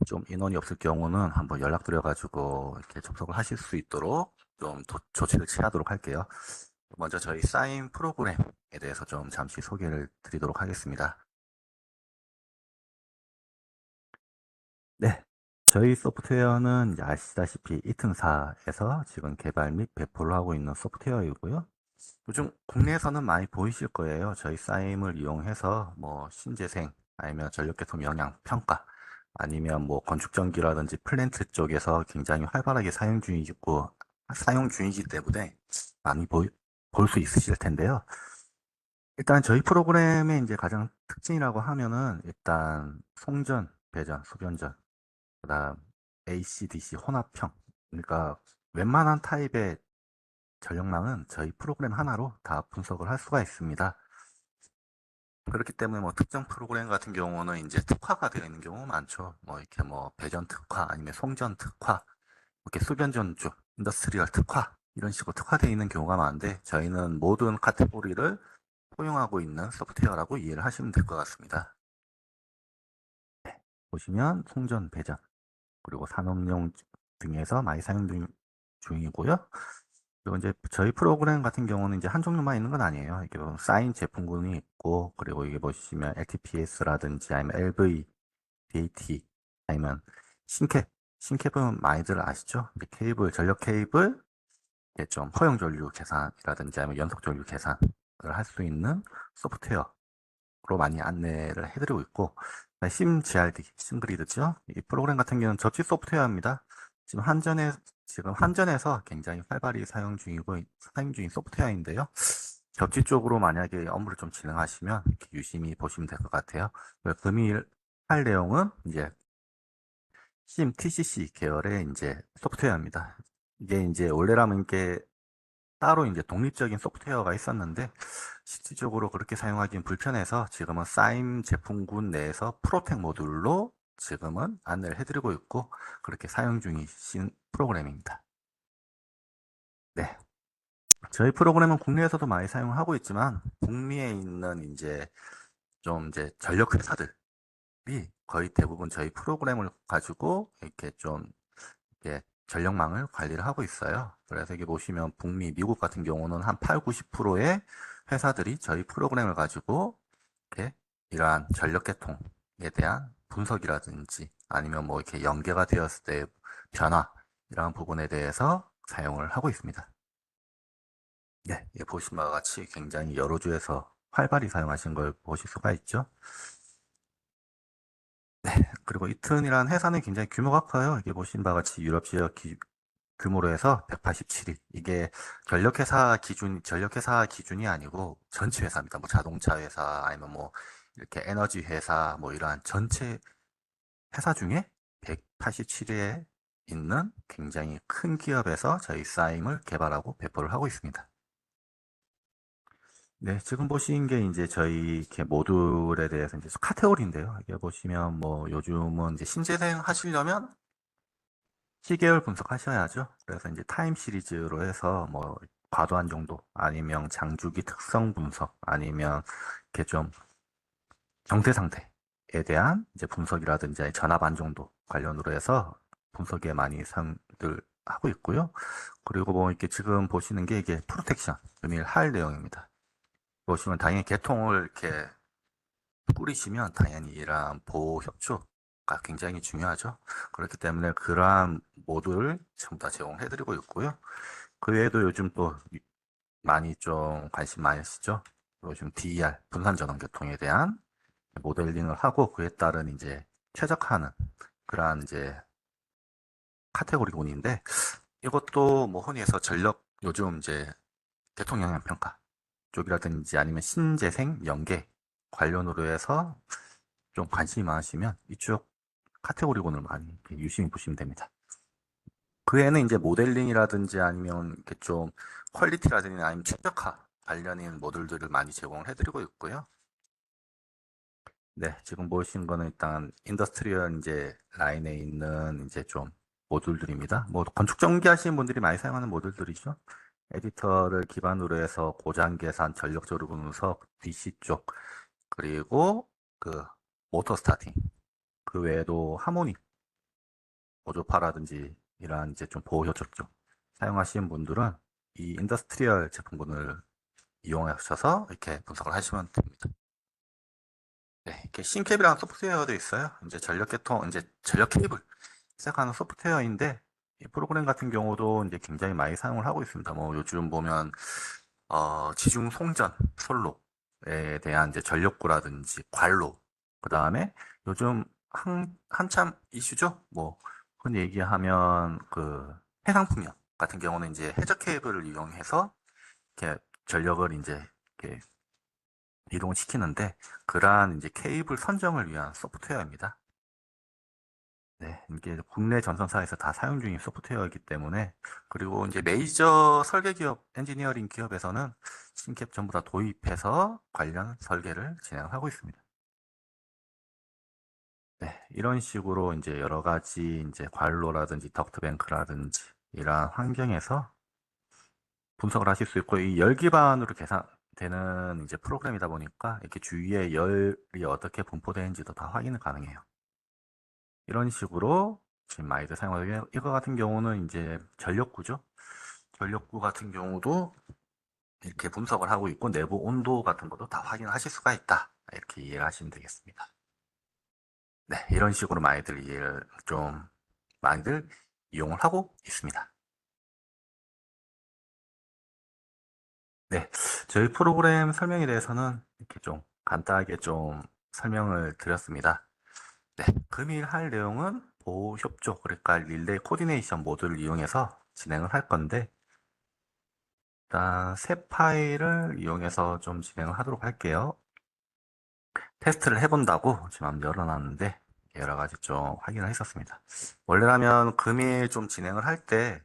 좀 인원이 없을 경우는 한번 연락드려가지고 이렇게 접속을 하실 수 있도록 좀 조치를 취하도록 할게요. 먼저 저희 사인 프로그램에 대해서 좀 잠시 소개를 드리도록 하겠습니다. 네. 저희 소프트웨어는 이제 아시다시피 이튼사에서 지금 개발 및 배포를 하고 있는 소프트웨어이고요. 요즘 국내에서는 많이 보이실 거예요. 저희 사임을 이용해서 뭐 신재생 아니면 전력계통 영향 평가 아니면 뭐 건축전기라든지 플랜트 쪽에서 굉장히 활발하게 사용 중이기 때문에 많이 볼 수 있으실 텐데요. 일단 저희 프로그램의 이제 가장 특징이라고 하면은 일단 송전, 배전, 소변전, 그다음 AC/DC 혼합형. 그러니까 웬만한 타입의 전력망은 저희 프로그램 하나로 다 분석을 할 수가 있습니다. 그렇기 때문에 뭐 특정 프로그램 같은 경우는 이제 특화가 되어 있는 경우가 많죠. 뭐 이렇게 뭐 배전 특화 아니면 송전 특화, 이렇게 수변전주, 인더스트리얼 특화 이런 식으로 특화되어 있는 경우가 많은데 저희는 모든 카테고리를 포용하고 있는 소프트웨어라고 이해를 하시면 될 것 같습니다. 보시면 송전, 배전, 그리고 산업용 등에서 많이 중이고요. 그리고 이제 저희 프로그램 같은 경우는 이제 한 종류만 있는 건 아니에요. 이게 보면 사인 제품군이 있고, 그리고 이게 보시면 LTPS라든지 아니면 LV, BAT, 아니면 신캡. 신캡은 많이들 아시죠? 이게 케이블, 전력 케이블, 이게 좀 허용 전류 계산이라든지 아니면 연속 전류 계산을 할 수 있는 소프트웨어로 많이 안내를 해드리고 있고, 심GRD, 심그리드죠? 이 프로그램 같은 경우는 접지 소프트웨어입니다. 지금 한전에서 굉장히 활발히 사용 중인 소프트웨어인데요. 접지 쪽으로 만약에 업무를 좀 진행하시면 이렇게 유심히 보시면 될 것 같아요. 금일 할 내용은 이제 심 TCC 계열의 이제 소프트웨어입니다. 이게 이제 원래라면 이게 따로 이제 독립적인 소프트웨어가 있었는데 실질적으로 그렇게 사용하기는 불편해서 지금은 사임 제품군 내에서 프로텍 모듈로 지금은 안내를 해드리고 있고 그렇게 사용 중이신 프로그램입니다. 네. 저희 프로그램은 국내에서도 많이 사용하고 있지만 북미에 있는 이제 좀 이제 전력 회사들이 거의 대부분 저희 프로그램을 가지고 이렇게 좀 이렇게 전력망을 관리를 하고 있어요. 그래서 여기 보시면 북미, 미국 같은 경우는 한 8, 90%의 회사들이 저희 프로그램을 가지고 이렇게 이러한 전력 계통에 대한 분석이라든지 아니면 뭐 이렇게 연계가 되었을 때 변화 이러한 부분에 대해서 사용을 하고 있습니다. 네, 예, 보신 바와 같이 굉장히 여러 주에서 활발히 사용하신 걸 보실 수가 있죠. 그리고 이튼이라는 회사는 굉장히 규모가 커요. 이게 보신 바와 같이 유럽 지역 규모로 해서 187위. 이게 전력회사 기준이 아니고 전체 회사입니다. 뭐 자동차 회사, 아니면 뭐 이렇게 에너지 회사, 뭐 이러한 전체 회사 중에 187위에 있는 굉장히 큰 기업에서 저희 사임을 개발하고 배포를 하고 있습니다. 네, 지금 보신 게 이제 저희 이렇게 모듈에 대해서 이제 카테고리인데요. 이게 보시면 뭐 요즘은 이제 신재생 하시려면 시계열 분석하셔야죠. 그래서 이제 타임 시리즈로 해서 뭐 과도한 정도 아니면 장주기 특성 분석 아니면 이렇게 좀 정세 상태에 대한 이제 분석이라든지 전압 안정도 관련으로 해서 분석에 많이 사용들 하고 있고요. 그리고 뭐 이렇게 지금 보시는 게 이게 프로텍션 금일 할 내용입니다. 보시면 당연히 개통을 이렇게 뿌리시면 당연히 이러한 보호 협조가 굉장히 중요하죠. 그렇기 때문에 그러한 모듈을 전부 다 제공해드리고 있고요. 그 외에도 요즘 또 많이 좀 관심 많으시죠? 요즘 DER, 분산전원계통에 대한 모델링을 하고 그에 따른 이제 최적화하는 그러한 이제 카테고리군인데 이것도 뭐 흔히 해서 전력 요즘 이제 대통 영향 평가 쪽이라든지 아니면 신재생 연계 관련으로 해서 좀 관심이 많으시면 이쪽 카테고리군을 많이 유심히 보시면 됩니다. 그 애는 이제 모델링이라든지 아니면 이렇게 좀 퀄리티라든지 아니면 최적화 관련인 모듈들을 많이 제공을 해드리고 있고요. 네, 지금 보신 거는 일단 인더스트리얼 이제 라인에 있는 이제 좀 모듈들입니다. 뭐 건축 전기 하시는 분들이 많이 사용하는 모듈들이죠. 에디터를 기반으로 해서 고장 계산, 전력 조류 분석, DC 쪽, 그리고 그 모터 스타팅, 그 외에도 하모닉 보조파라든지 이러한 이제 좀 보호 효적 좀 사용하시는 분들은 이 인더스트리얼 제품군을 이용하셔서 이렇게 분석을 하시면 됩니다. 네, 이렇게 신캡이라는 소프트웨어도 있어요. 이제 이제 전력 케이블 시작하는 소프트웨어인데, 이 프로그램 같은 경우도 이제 굉장히 많이 사용을 하고 있습니다. 뭐 요즘 보면, 지중 송전, 솔로에 대한 이제 전력구라든지 관로, 그 다음에 요즘 한참 이슈죠? 뭐, 흔히 얘기하면 그 해상풍력 같은 경우는 이제 해저 케이블을 이용해서 이렇게 전력을 이제 이렇게 이동을 시키는데, 그러한 이제 케이블 선정을 위한 소프트웨어입니다. 네, 이게 국내 전선사에서 다 사용 중인 소프트웨어이기 때문에, 그리고 이제 메이저 설계 기업, 엔지니어링 기업에서는 신캡 전부 다 도입해서 관련 설계를 진행하고 있습니다. 네, 이런 식으로 이제 여러 가지 이제 관로라든지 덕트뱅크라든지 이러한 환경에서 분석을 하실 수 있고, 이 열 기반으로 계산되는 이제 프로그램이다 보니까 이렇게 주위에 열이 어떻게 분포되는지도 다 확인이 가능해요. 이런 식으로 지금 많이들 사용하고, 이거 같은 경우는 이제 전력구죠. 전력구 같은 경우도 이렇게 분석을 하고 있고, 내부 온도 같은 것도 다 확인하실 수가 있다. 이렇게 이해를 하시면 되겠습니다. 네, 이런 식으로 많이들 이용을 하고 있습니다. 네, 저희 프로그램 설명에 대해서는 이렇게 좀 간단하게 좀 설명을 드렸습니다. 네, 금일 할 내용은 보호 협조, 그러니까 릴레이 코디네이션 모듈을 이용해서 진행을 할 건데, 일단 새 파일을 이용해서 좀 진행을 하도록 할게요. 테스트를 해본다고 지금 한번 열어놨는데 여러 가지 좀 확인을 했었습니다. 원래라면 금일 좀 진행을 할 때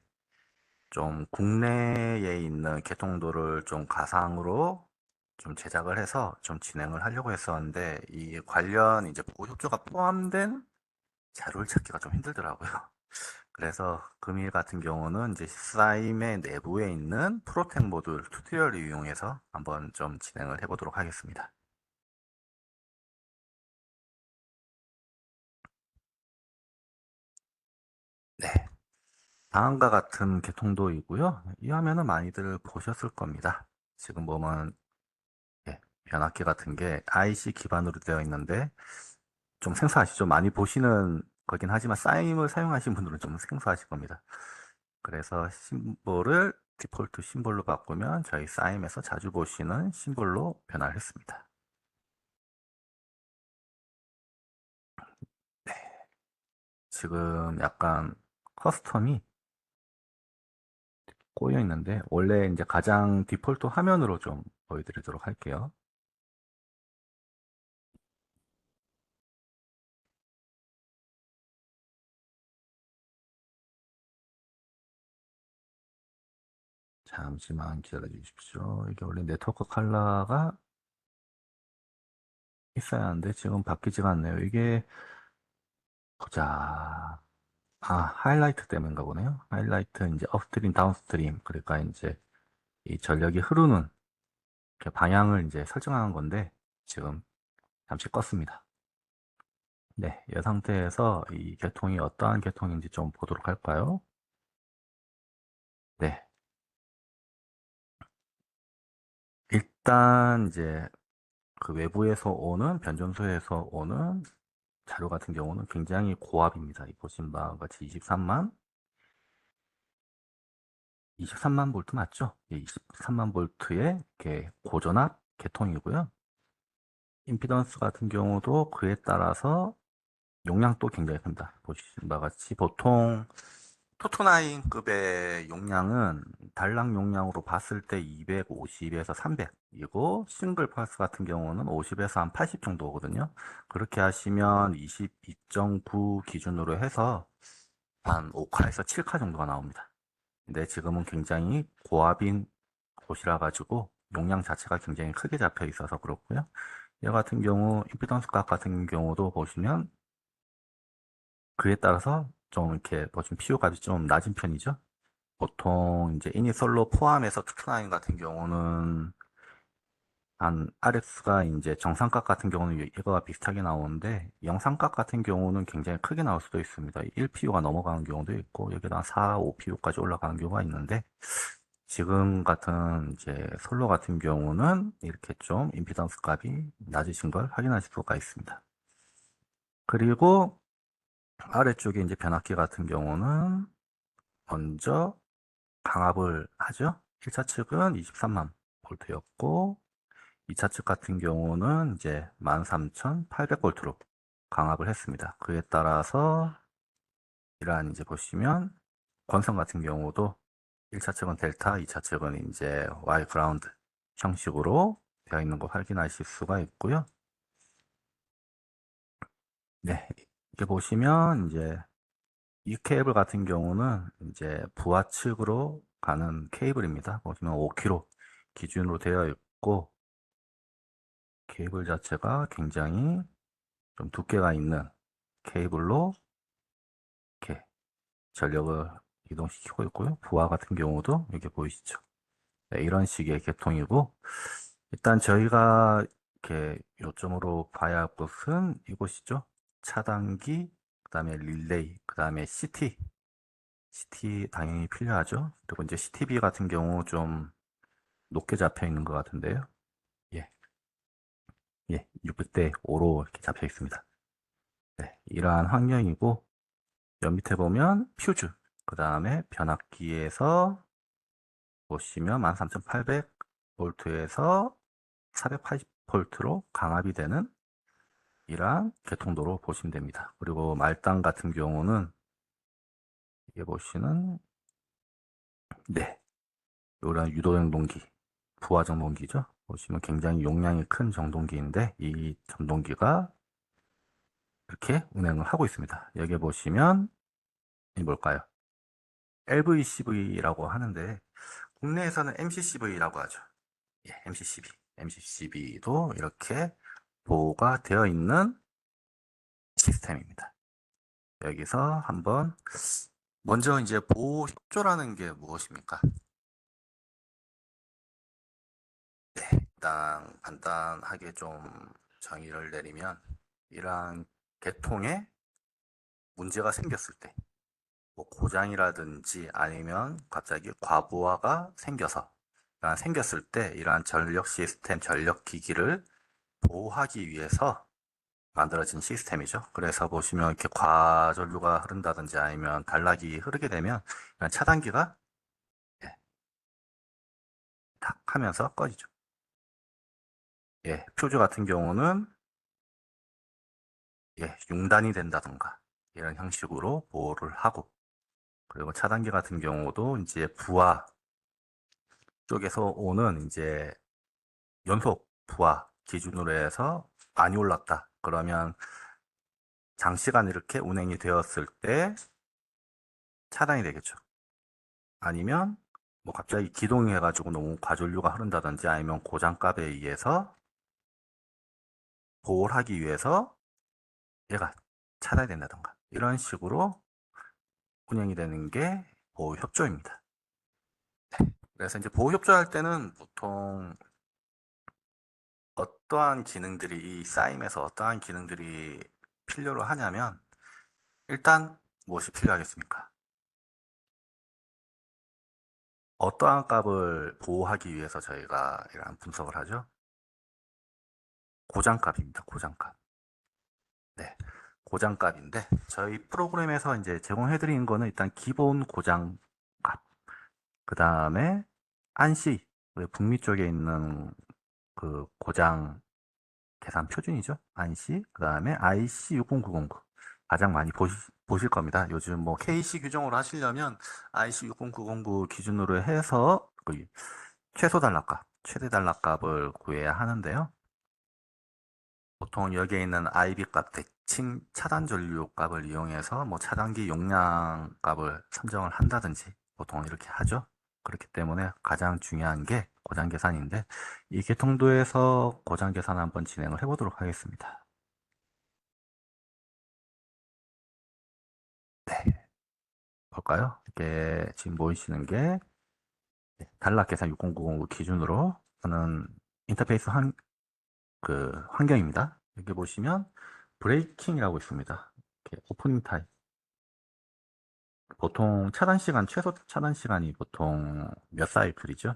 좀 국내에 있는 개통도를 좀 가상으로 좀 제작을 해서 좀 진행을 하려고 했었는데, 이 관련 이제 보호 협조가 포함된 자료를 찾기가 좀 힘들더라고요. 그래서 금일 같은 경우는 이제 사임의 내부에 있는 프로텍 모듈 튜토리얼을 이용해서 한번 좀 진행을 해보도록 하겠습니다. 네. 다음과 같은 개통도이고요. 이 화면은 많이들 보셨을 겁니다. 지금 보면 예, 변압기 같은 게 IC 기반으로 되어 있는데 좀 생소하시죠? 많이 보시는 거긴 하지만 사임을 사용하신 분들은 좀 생소하실 겁니다. 그래서 심볼을 디폴트 심볼로 바꾸면 저희 사임에서 자주 보시는 심볼로 변화를 했습니다. 네, 지금 약간 커스텀이 꼬여 있는데 원래 이제 가장 디폴트 화면으로 좀 보여드리도록 할게요. 잠시만 기다려 주십시오. 이게 원래 네트워크 컬러가 있어야 하는데 지금 바뀌지가 않네요. 이게 보자. 아, 하이라이트 때문인가 보네요. 하이라이트 이제 업스트림, 다운스트림. 그러니까 이제 이 전력이 흐르는 그 방향을 이제 설정하는 건데 지금 잠시 껐습니다. 네, 이 상태에서 이 계통이 어떠한 계통인지 좀 보도록 할까요? 네, 일단 이제 그 외부에서 오는 변전소에서 오는 자료 같은 경우는 굉장히 고압입니다. 이 보신 바와 같이 23만 볼트 맞죠? 23만 볼트의 이렇게 고전압 계통이고요. 임피던스 같은 경우도 그에 따라서 용량도 굉장히 큽니다. 보신 바와 같이 보통 토토나인급의 용량은 단락 용량으로 봤을 때 250에서 300이고, 싱글 펄스 같은 경우는 50에서 한 80 정도거든요. 그렇게 하시면 22.9 기준으로 해서 한 5카에서 7카 정도가 나옵니다. 근데 지금은 굉장히 고압인 곳이라 가지고 용량 자체가 굉장히 크게 잡혀 있어서 그렇고요. 이 같은 경우 임피던스 값 같은 경우도 보시면 그에 따라서 좀 이렇게 보시면 PU 값이 좀 낮은 편이죠. 보통 이제 이니솔로 포함해서 투투나인 같은 경우는 RX가 이제 정상값 같은 경우는 이거와 비슷하게 나오는데 영상값 같은 경우는 굉장히 크게 나올 수도 있습니다. 1PU가 넘어가는 경우도 있고 여기다 4, 5PU까지 올라가는 경우가 있는데 지금 같은 이제 솔로 같은 경우는 이렇게 좀 임피던스 값이 낮으신 걸 확인하실 수가 있습니다. 그리고 아래쪽에 이제 변압기 같은 경우는 먼저 강압을 하죠. 1차 측은 23만 볼트였고 2차 측 같은 경우는 이제 13,800볼트로 강압을 했습니다. 그에 따라서 이러한 이제 보시면 권선 같은 경우도 1차 측은 델타, 2차 측은 이제 Y 그라운드 형식으로 되어 있는 거 확인하실 수가 있고요. 네, 이렇게 보시면 이제 이 케이블 같은 경우는 이제 부하 측으로 가는 케이블입니다. 보시면 5km 기준으로 되어 있고 케이블 자체가 굉장히 좀 두께가 있는 케이블로 이렇게 전력을 이동시키고 있고요. 부하 같은 경우도 이렇게 보이시죠? 네, 이런 식의 계통이고 일단 저희가 이렇게 요점으로 봐야 할 것은 이곳이죠. 차단기, 그 다음에 릴레이, 그 다음에 CT 당연히 필요하죠. 그리고 이제 CTB 같은 경우 좀 높게 잡혀 있는 것 같은데요. 예, 예, 600대 5로 이렇게 잡혀 있습니다. 네, 이러한 환경이고 옆 밑에 보면 퓨즈, 그 다음에 변압기에서 보시면 13,800볼트에서 480볼트로 강압이 되는 이러한 계통도로 보시면 됩니다. 그리고 말단 같은 경우는 이게 보시는 네, 이런 유도용동기, 부하 정동기죠. 보시면 굉장히 용량이 큰 정동기인데 이 정동기가 이렇게 운행을 하고 있습니다. 여기 보시면 이 뭘까요? LVCV라고 하는데 국내에서는 MCCV라고 하죠. 예, MCCV. MCCV도 이렇게 보호가 되어 있는 시스템입니다. 여기서 한번 먼저 이제 보호 협조라는 게 무엇입니까? 일단 간단하게 좀 정의를 내리면 이러한 계통에 문제가 생겼을 때, 뭐 고장이라든지 아니면 갑자기 과부하가 생겨서 생겼을 때 이러한 전력 시스템, 전력 기기를 보호하기 위해서 만들어진 시스템이죠. 그래서 보시면 이렇게 과전류가 흐른다든지 아니면 단락이 흐르게 되면 이런 차단기가 예, 탁 하면서 꺼지죠. 예, 표주 같은 경우는 예, 융단이 된다던가 이런 형식으로 보호를 하고 그리고 차단기 같은 경우도 이제 부하 쪽에서 오는 이제 연속 부하 기준으로 해서 많이 올랐다. 그러면 장시간 이렇게 운행이 되었을 때 차단이 되겠죠. 아니면 뭐 갑자기 기동이 해가지고 너무 과전류가 흐른다든지 아니면 고장값에 의해서 보호를 하기 위해서 얘가 차단이 된다던가 이런 식으로 운영이 되는 게 보호협조입니다. 그래서 이제 보호협조할 때는 보통 어떠한 기능들이 이 쌓임에서 어떠한 기능들이 필요로 하냐면 일단 무엇이 필요하겠습니까? 어떠한 값을 보호하기 위해서 저희가 이런 분석을 하죠? 고장값입니다. 고장값. 네. 고장값인데 저희 프로그램에서 이제 제공해 드리는 거는 일단 기본 고장값. 그 다음에 안시 그 북미 쪽에 있는 그 고장 계산 표준이죠. 안시. 그 다음에 IC60909 가장 많이 보실 겁니다. 요즘 뭐 KC 규정으로 하시려면 IC60909 기준으로 해서 그 최소 단락값, 최대 단락값을 구해야 하는데요. 보통 여기에 있는 IB 값, 대칭 차단 전류 값을 이용해서 뭐 차단기 용량 값을 선정을 한다든지 보통 이렇게 하죠. 그렇기 때문에 가장 중요한 게 고장 계산인데 이 계통도에서 고장 계산 한번 진행을 해보도록 하겠습니다. 네, 볼까요? 이게 지금 보이시는 게 단락 계산 6090 기준으로 하는 인터페이스 환경입니다. 여기 보시면 브레이킹이라고 있습니다. 이렇게 오프닝 타임. 보통 차단 시간, 최소 차단 시간이 보통 몇 사이클이죠?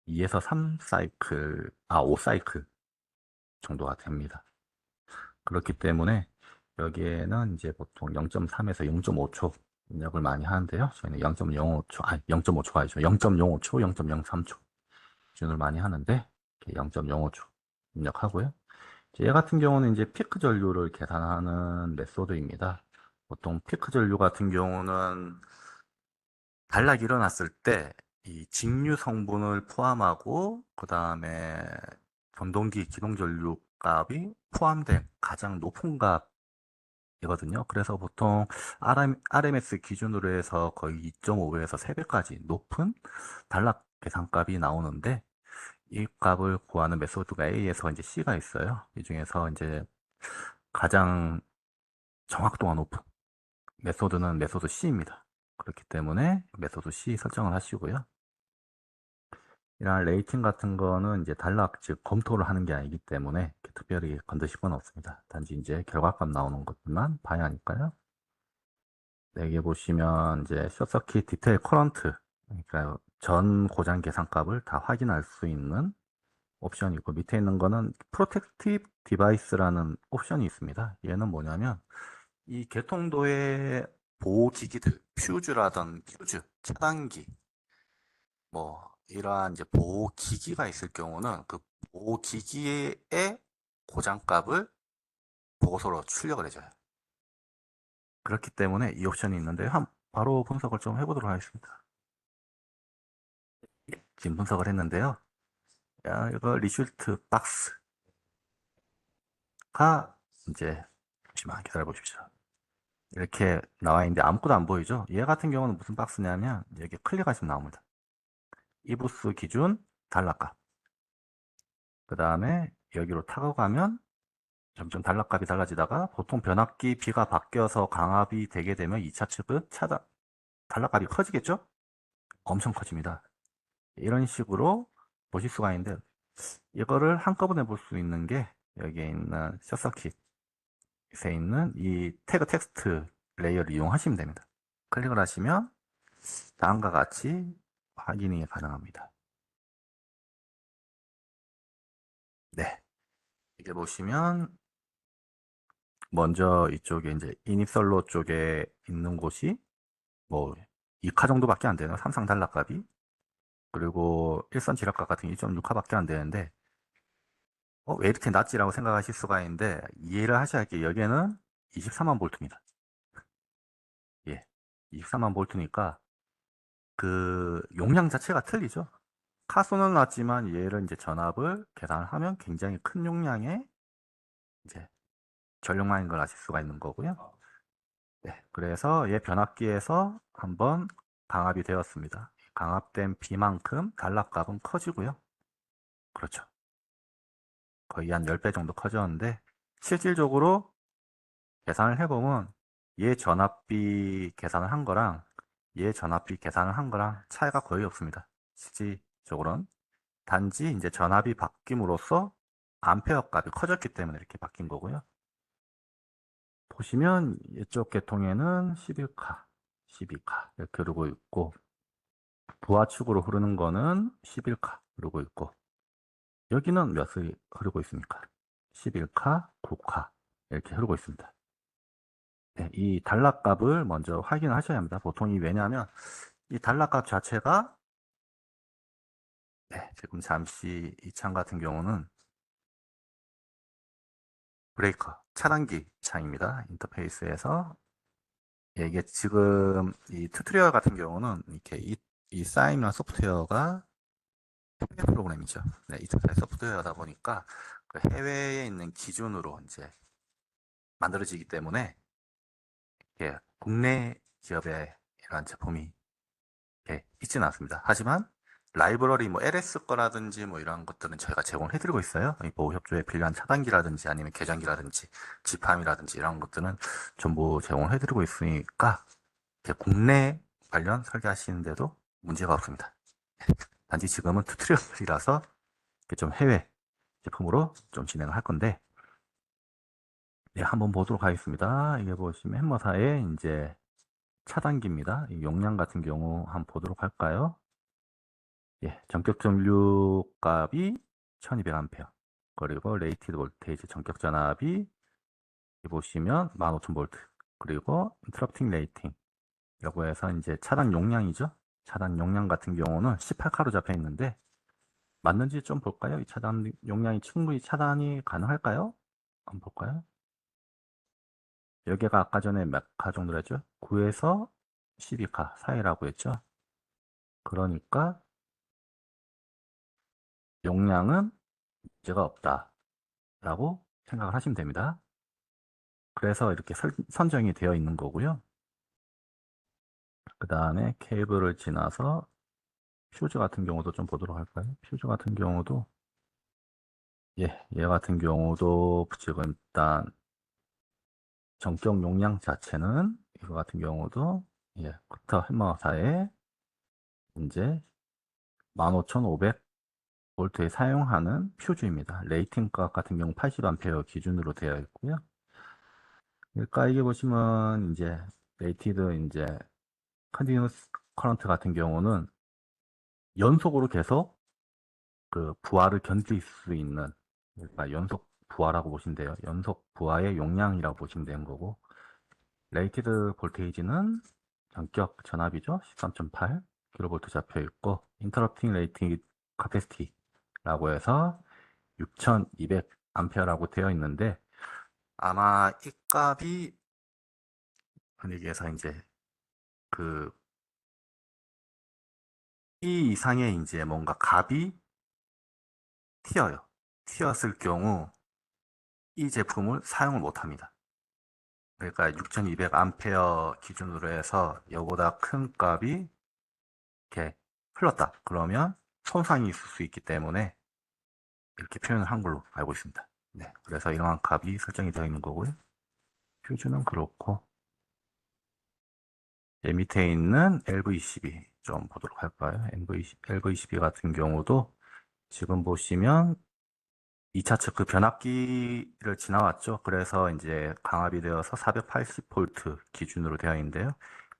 2에서 3사이클, 5사이클 정도가 됩니다. 그렇기 때문에 여기에는 이제 보통 0.3에서 0.5초 입력을 많이 하는데요. 저희는 0.05초, 0.5초가 아니죠. 0.05초, 0.03초 기준을 많이 하는데 0.05초 입력하고요. 얘 같은 경우는 이제 피크 전류를 계산하는 메소드입니다. 보통 피크 전류 같은 경우는 단락이 일어났을 때 이 직류 성분을 포함하고 그 다음에 전동기 기동 전류 값이 포함된 가장 높은 값이거든요. 그래서 보통 RMS 기준으로 해서 거의 2.5배에서 3배까지 높은 단락 계산값이 나오는데 이 값을 구하는 메소드가 A에서 이제 C가 있어요. 이 중에서 이제 가장 정확도가 높은 메소드는 메소드 C입니다. 그렇기 때문에 메소드 C 설정을 하시고요. 이런 레이팅 같은 거는 이제 단락, 즉 검토를 하는 게 아니기 때문에 특별히 건드실 건 없습니다. 단지 이제 결과값 나오는 것만 봐야 하니까요. 네, 여기 보시면 이제 숏서킷 디테일 커런트, 그러니까 전 고장 계산값을 다 확인할 수 있는 옵션이 있고, 밑에 있는 거는 프로텍티브 디바이스라는 옵션이 있습니다. 얘는 뭐냐면 이 개통도의 보호기기들, 차단기, 뭐 이러한 이제 보호기기가 있을 경우는 그 보호기기의 고장값을 보고서로 출력을 해줘요. 그렇기 때문에 이 옵션이 있는데 바로 분석을 좀 해보도록 하겠습니다. 지금 분석을 했는데요. 이거 리슐트 박스가 이제 잠시만 기다려 보십시오. 이렇게 나와 있는데 아무것도 안 보이죠? 얘 같은 경우는 무슨 박스냐면 여기 클릭하시면 나옵니다. 이부스 기준 단락값. 그 다음에 여기로 타고 가면 점점 단락값이 달라지다가 보통 변압기 B가 바뀌어서 강압이 되게 되면 2차 측은 단락값이 커지겠죠? 엄청 커집니다. 이런 식으로 보실 수가 있는데 이거를 한꺼번에 볼 수 있는 게 여기에 있는 숏서킷에 있는 이 태그 텍스트 레이어를 이용하시면 됩니다. 클릭을 하시면 다음과 같이 확인이 가능합니다. 네. 이게 보시면 먼저 이쪽에 이제 이니셜로 쪽에 있는 곳이 뭐 2카 정도밖에 안 되는 삼상 단락값이, 그리고 일선 지압값 같은 게 1.6카밖에 안 되는데 왜 이렇게 낮지라고 생각하실 수가 있는데 이해를 하셔야 할 게 여기에는 24만 볼트입니다. 예, 24만 볼트니까 그 용량 자체가 틀리죠. 카소는 낮지만 얘를 이제 전압을 계산을 하면 굉장히 큰 용량의 이제 전력량인 걸 아실 수가 있는 거고요. 네, 그래서 얘 변압기에서 한번 강압이 되었습니다. 강압된 B만큼 단락값은 커지고요. 그렇죠. 거의 한 10배 정도 커졌는데 실질적으로 계산을 해보면 얘 전압비 계산을 한 거랑 얘 전압비 계산을 한 거랑 차이가 거의 없습니다. 실질적으로는 단지 이제 전압이 바뀜으로써 암페어 값이 커졌기 때문에 이렇게 바뀐 거고요. 보시면 이쪽 계통에는 11카, 12카 이렇게 흐르고 있고, 부하축으로 흐르는 거는 11카 흐르고 있고, 여기는 몇이 흐르고 있습니까? 11카, 9카 이렇게 흐르고 있습니다. 네, 이 단락값을 먼저 확인하셔야 합니다. 보통 왜냐하면 이 단락값 자체가 지금 잠시 이 창 같은 경우는 브레이커, 차단기 창입니다. 인터페이스에서 이게 지금 이 튜토리얼 같은 경우는 이렇게 이 사임이라는 소프트웨어가 해외 프로그램이죠. 네, 이쪽에 소프트웨어다 보니까 그 해외에 있는 기준으로 이제 만들어지기 때문에 국내 기업의 이런 제품이 있지는 않습니다. 하지만 라이브러리 뭐 LS 거라든지 뭐 이런 것들은 저희가 제공해 드리고 있어요. 보호 협조에 필요한 차단기라든지 아니면 계정기라든지 지팜이라든지 이런 것들은 전부 제공해 드리고 있으니까 국내 관련 설계하시는데도 문제가 없습니다. 단지 지금은 튜토리얼이라서 좀 해외 제품으로 좀 진행을 할 건데, 네, 한번 보도록 하겠습니다. 이게 보시면 햄머사의 이제 차단기입니다. 이 용량 같은 경우 한번 보도록 할까요? 예, 전격 전류 값이 1200A. 그리고 레이티드 볼테이지 전격 전압이 여기 보시면 15000V. 그리고 인터럽팅 레이팅이라고 해서 이제 차단 용량이죠. 차단 용량 같은 경우는 18K로 잡혀 있는데 맞는지 좀 볼까요? 이 차단 용량이 충분히 차단이 가능할까요? 한번 볼까요? 여기가 아까 전에 몇 카 정도 했죠? 9에서 12K 사이라고 했죠? 그러니까 용량은 문제가 없다라고 생각을 하시면 됩니다. 그래서 이렇게 선정이 되어 있는 거고요. 그 다음에 케이블을 지나서 퓨즈 같은 경우도 좀 보도록 할까요? 퓨즈 같은 경우도 예, 얘 같은 경우도 지금 일단 전격 용량 자체는 이거 같은 경우도 예, 쿼터 햄머사에 이제 15500V에 사용하는 퓨즈입니다. 레이팅 값 같은 경우 80A 기준으로 되어 있고요. 그러니까 이게 보시면 이제 레이티드 이제 컨티뉴스 커런트 같은 경우는 연속으로 계속 그 부하를 견딜 수 있는, 그러니까 연속 부하라고 보시면 돼요. 연속 부하의 용량이라고 보시면 되는 거고, 레이티드 볼테이지는 전격 전압이죠. 13.8kV 잡혀 있고, 인터럽팅 레이팅 카패시티라고 해서 6200A라고 되어 있는데, 아마 이 값이 분위기에서 이제 그 이 이상의 이제 뭔가 값이 튀어요. 튀었을 경우 이 제품을 사용을 못 합니다. 그러니까 6200A 기준으로 해서 이보다 큰 값이 이렇게 흘렀다. 그러면 손상이 있을 수 있기 때문에 이렇게 표현을 한 걸로 알고 있습니다. 네, 그래서 이러한 값이 설정이 되어 있는 거고요. 퓨즈는 그렇고, 밑에 있는 LV12 좀 보도록 할까요? LV12 같은 경우도 지금 보시면 2차 측 그 변압기를 지나왔죠. 그래서 이제 강압이 되어서 480V 기준으로 되어 있는데요.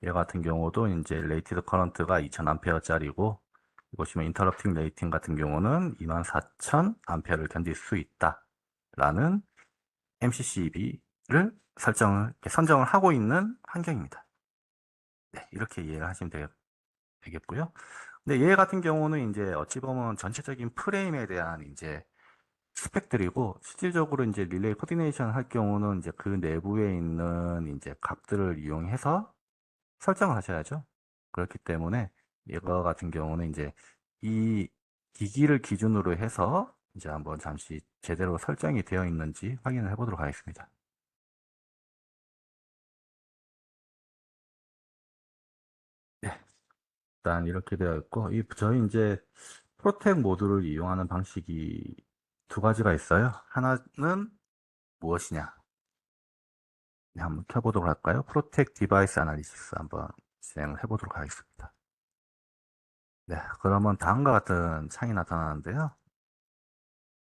얘 같은 경우도 이제 레이티드 커런트가 2000A짜리고, 보시면 인터럽팅 레이팅 같은 경우는 24000A를 견딜 수 있다라는 MCCB를 선정을 하고 있는 환경입니다. 네, 이렇게 이해를 하시면 되겠고요. 근데 얘 같은 경우는 이제 어찌 보면 전체적인 프레임에 대한 이제 스펙들이고, 실질적으로 이제 릴레이 코디네이션 할 경우는 이제 그 내부에 있는 이제 값들을 이용해서 설정을 하셔야죠. 그렇기 때문에 이거 같은 경우는 이제 이 기기를 기준으로 해서 이제 한번 잠시 제대로 설정이 되어 있는지 확인을 해보도록 하겠습니다. 네, 일단 이렇게 되어 있고, 저희 이제 프로텍 모드를 이용하는 방식이 두 가지가 있어요. 하나는 무엇이냐? 네, 한번 켜보도록 할까요? 프로텍 디바이스 아날리시스 한번 진행을 해보도록 하겠습니다. 네, 그러면 다음과 같은 창이 나타나는데요.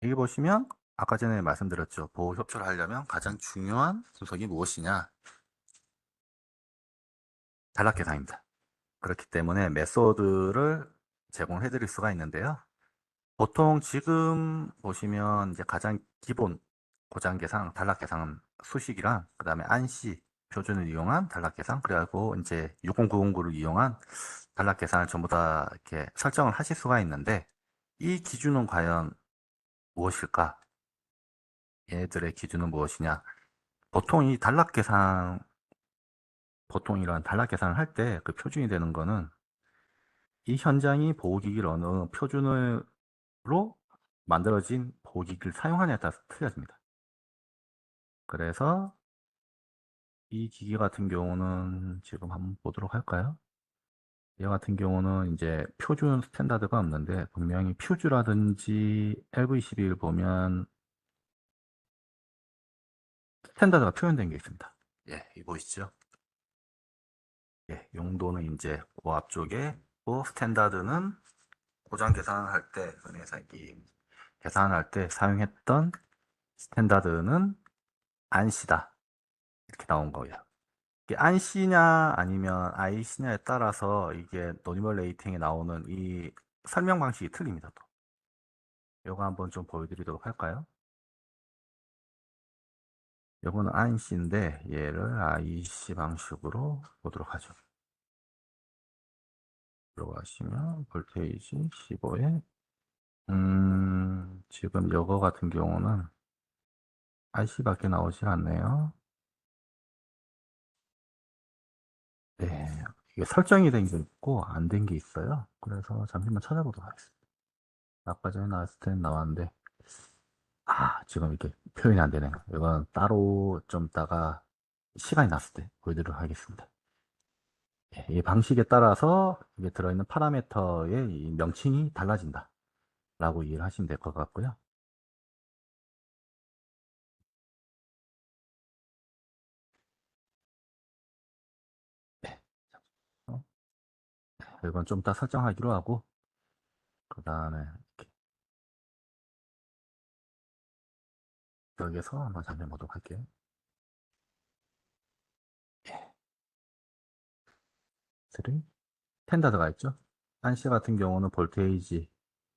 여기 보시면 아까 전에 말씀드렸죠. 보호 협조를 하려면 가장 중요한 분석이 무엇이냐? 단락 계산입니다. 그렇기 때문에 메소드를 제공해 드릴 수가 있는데요. 보통 지금 보시면 이제 가장 기본 고장 계산, 단락 계산 수식이랑 그다음에 안시 표준을 이용한 단락 계산, 그리고 이제 60909를 이용한 단락 계산을 전부 다 이렇게 설정을 하실 수가 있는데, 이 기준은 과연 무엇일까? 얘들의 기준은 무엇이냐? 보통 이 단락 계산, 보통 이런 단락 계산을 할 때 그 표준이 되는 거는 이 현장이 보호기기를 어느 표준으로 만들어진 보호기기를 사용하냐에 따라서 틀려집니다. 그래서 이 기기 같은 경우는 지금 한번 보도록 할까요? 얘 같은 경우는 이제 표준 스탠다드가 없는데, 분명히 퓨즈라든지 LV11 보면 스탠다드가 표현된 게 있습니다. 예, 이 보이시죠? 예, 용도는 이제 그 앞쪽에, 그 스탠다드는 고장 계산을 할 때 은혜사기 계산할 때 사용했던 스탠다드는 안시다. 이렇게 나온 거예요. 이게 안시냐 아니면 아이시냐에 따라서 이게 노니멀 레이팅에 나오는 이 설명 방식이 틀립니다. 또. 이거 한번 좀 보여드리도록 할까요? 요거는 안시인데 얘를 아이시 방식으로 보도록 하죠. 들어가시면 볼테이지 15에 지금 요거 같은 경우는 IC밖에 나오질 않네요. 네, 이게 설정이 된 게 있고 안 된 게 있어요. 그래서 잠시만 찾아보도록 하겠습니다. 아까 전에 나왔을 때는 나왔는데 지금 이렇게 표현이 안 되네요. 이건 따로 좀 이따가 시간이 났을 때 보여드리도록 하겠습니다. 예, 이 방식에 따라서 이게 들어있는 파라미터의 이 명칭이 달라진다 라고 이해를 하시면 될 것 같고요. 네, 어, 이건 좀 이따 설정하기로 하고 그 다음에 여기서 한번 잠깐 보도록 할게요. 예, 3, 스탠다드가 있죠. 한시 같은 경우는 볼테이지,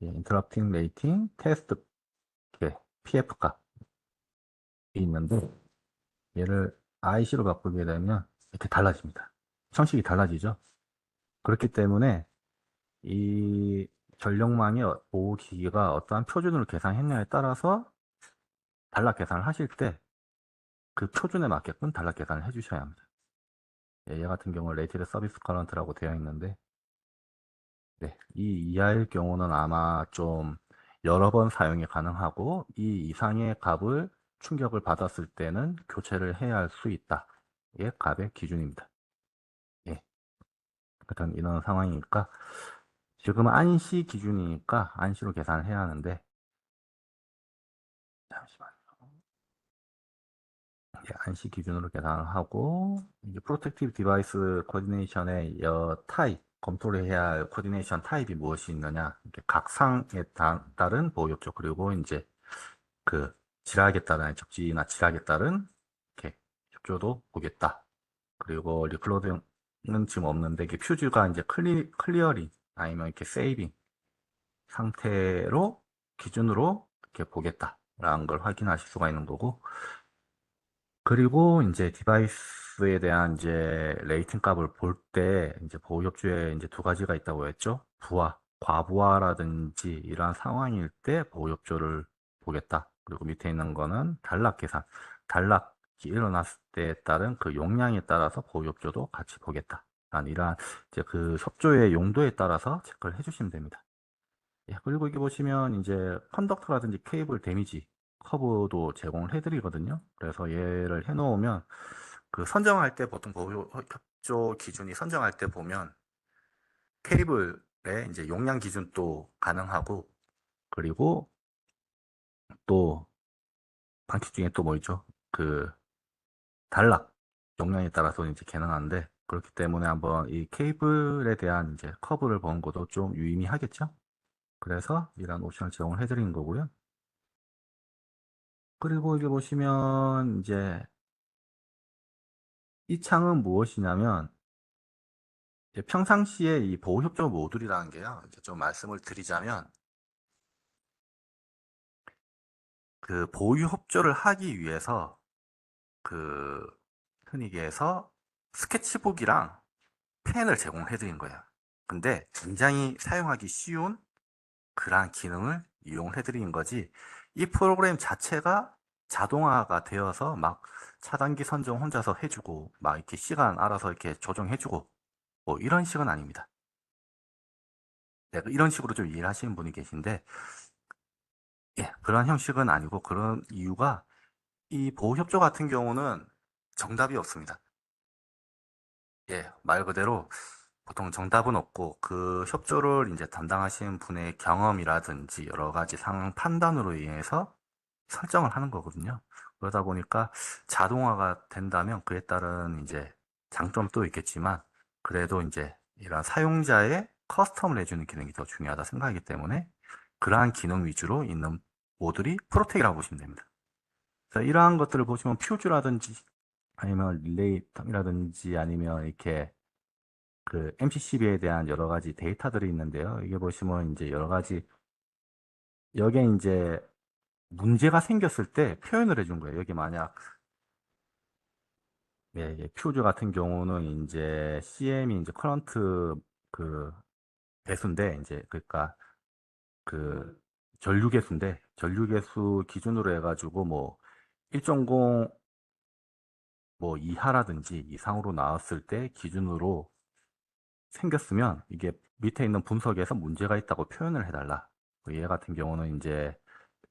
인터럽팅 레이팅, 테스트, PF 값이 있는데 얘를 IC로 바꾸게 되면 이렇게 달라집니다. 형식이 달라지죠. 그렇기 때문에 이 전력망의 보호기기가 어떠한 표준으로 계산했냐에 따라서 단락 계산을 하실 때 그 표준에 맞게끔 단락 계산을 해주셔야 합니다. 얘 같은 경우는 레이티드 서비스 커런트라고 되어 있는데 네, 이 이하일 경우는 아마 좀 여러 번 사용이 가능하고 이 이상의 값을 충격을 받았을 때는 교체를 해야 할 수 있다. 이게 값의 기준입니다. 예, 일단 이런 상황이니까 지금은 안시 기준이니까 안시로 계산을 해야 하는데 잠시만요. 예, 안시 기준으로 계산을 하고 이제 프로텍티브 디바이스 코디네이션의 타입 검토를 해야 할 코디네이션 타입이 무엇이 있느냐 이렇게 각 상에 따른 보호협조 그리고 이제 그 질하에 따른 적지나 질하에 따른 이렇게 협조도 보겠다. 그리고 리클로드는 지금 없는데 이게 퓨즈가 이제 클리어링 아니면 이렇게 세이빙 상태로 기준으로 이렇게 보겠다라는 걸 확인하실 수가 있는 거고 그리고 이제 디바이스에 대한 이제 레이팅 값을 볼 때 이제 보호 협조에 이제 두 가지가 있다고 했죠. 부하, 과부하라든지 이러한 상황일 때 보호 협조를 보겠다. 그리고 밑에 있는 거는 단락 계산. 단락이 일어났을 때에 따른 그 용량에 따라서 보호 협조도 같이 보겠다. 이러한 이제 그 협조의 용도에 따라서 체크를 해주시면 됩니다. 예, 그리고 여기 보시면 이제 컨덕터라든지 케이블 데미지 커브도 제공을 해드리거든요. 그래서 얘를 해놓으면 그 선정할 때 보통 보호 협조 기준이 선정할 때 보면 케이블의 이제 용량 기준도 가능하고 그리고 또 방식 중에 또 뭐 있죠? 그 단락 용량에 따라서 이제 가능한데 그렇기 때문에 한번 이 케이블에 대한 이제 커브를 보는 것도 좀 유의미하겠죠? 그래서 이런 옵션을 제공을 해드리는 거고요. 그리고 여기 보시면 이제 이 창은 무엇이냐면 이제 평상시에 이 보호협조 모듈이라는 게요. 이제 좀 말씀을 드리자면 그 보호협조를 하기 위해서 그 흔히 얘기해서 스케치북이랑 펜을 제공해 드린 거예요. 근데 굉장히 사용하기 쉬운 그러한 기능을 이용해 드린 거지 이 프로그램 자체가 자동화가 되어서 막 차단기 선정 혼자서 해주고 막 이렇게 시간 알아서 이렇게 조정해주고 뭐 이런 식은 아닙니다. 네, 이런 식으로 좀 이해를 하시는 분이 계신데 예, 그런 형식은 아니고 그런 이유가 이 보호협조 같은 경우는 정답이 없습니다. 예, 말 그대로 보통 정답은 없고 그 협조를 이제 담당하시는 분의 경험이라든지 여러 가지 상황 판단으로 인해서 설정을 하는 거거든요. 그러다 보니까 자동화가 된다면 그에 따른 이제 장점도 있겠지만 그래도 이제 이런 사용자의 커스텀을 해주는 기능이 더 중요하다 생각하기 때문에 그러한 기능 위주로 있는 모듈이 프로텍이라고 보시면 됩니다. 자, 이러한 것들을 보시면 퓨즈라든지 아니면 릴레이텀이라든지 아니면 이렇게 그 MCCB에 대한 여러 가지 데이터들이 있는데요. 이게 보시면 이제 여러 가지 여기에 이제 문제가 생겼을 때 표현을 해준 거예요. 여기 만약 예, 예, 퓨즈 같은 경우는 이제 CM이 이제 커런트 그 개수인데 이제 그러니까 그 전류 개수인데 전류 개수 기준으로 해가지고 뭐 1.0 뭐 이하라든지 이상으로 나왔을 때 기준으로 생겼으면 이게 밑에 있는 분석에서 문제가 있다고 표현을 해달라. 얘 같은 경우는 이제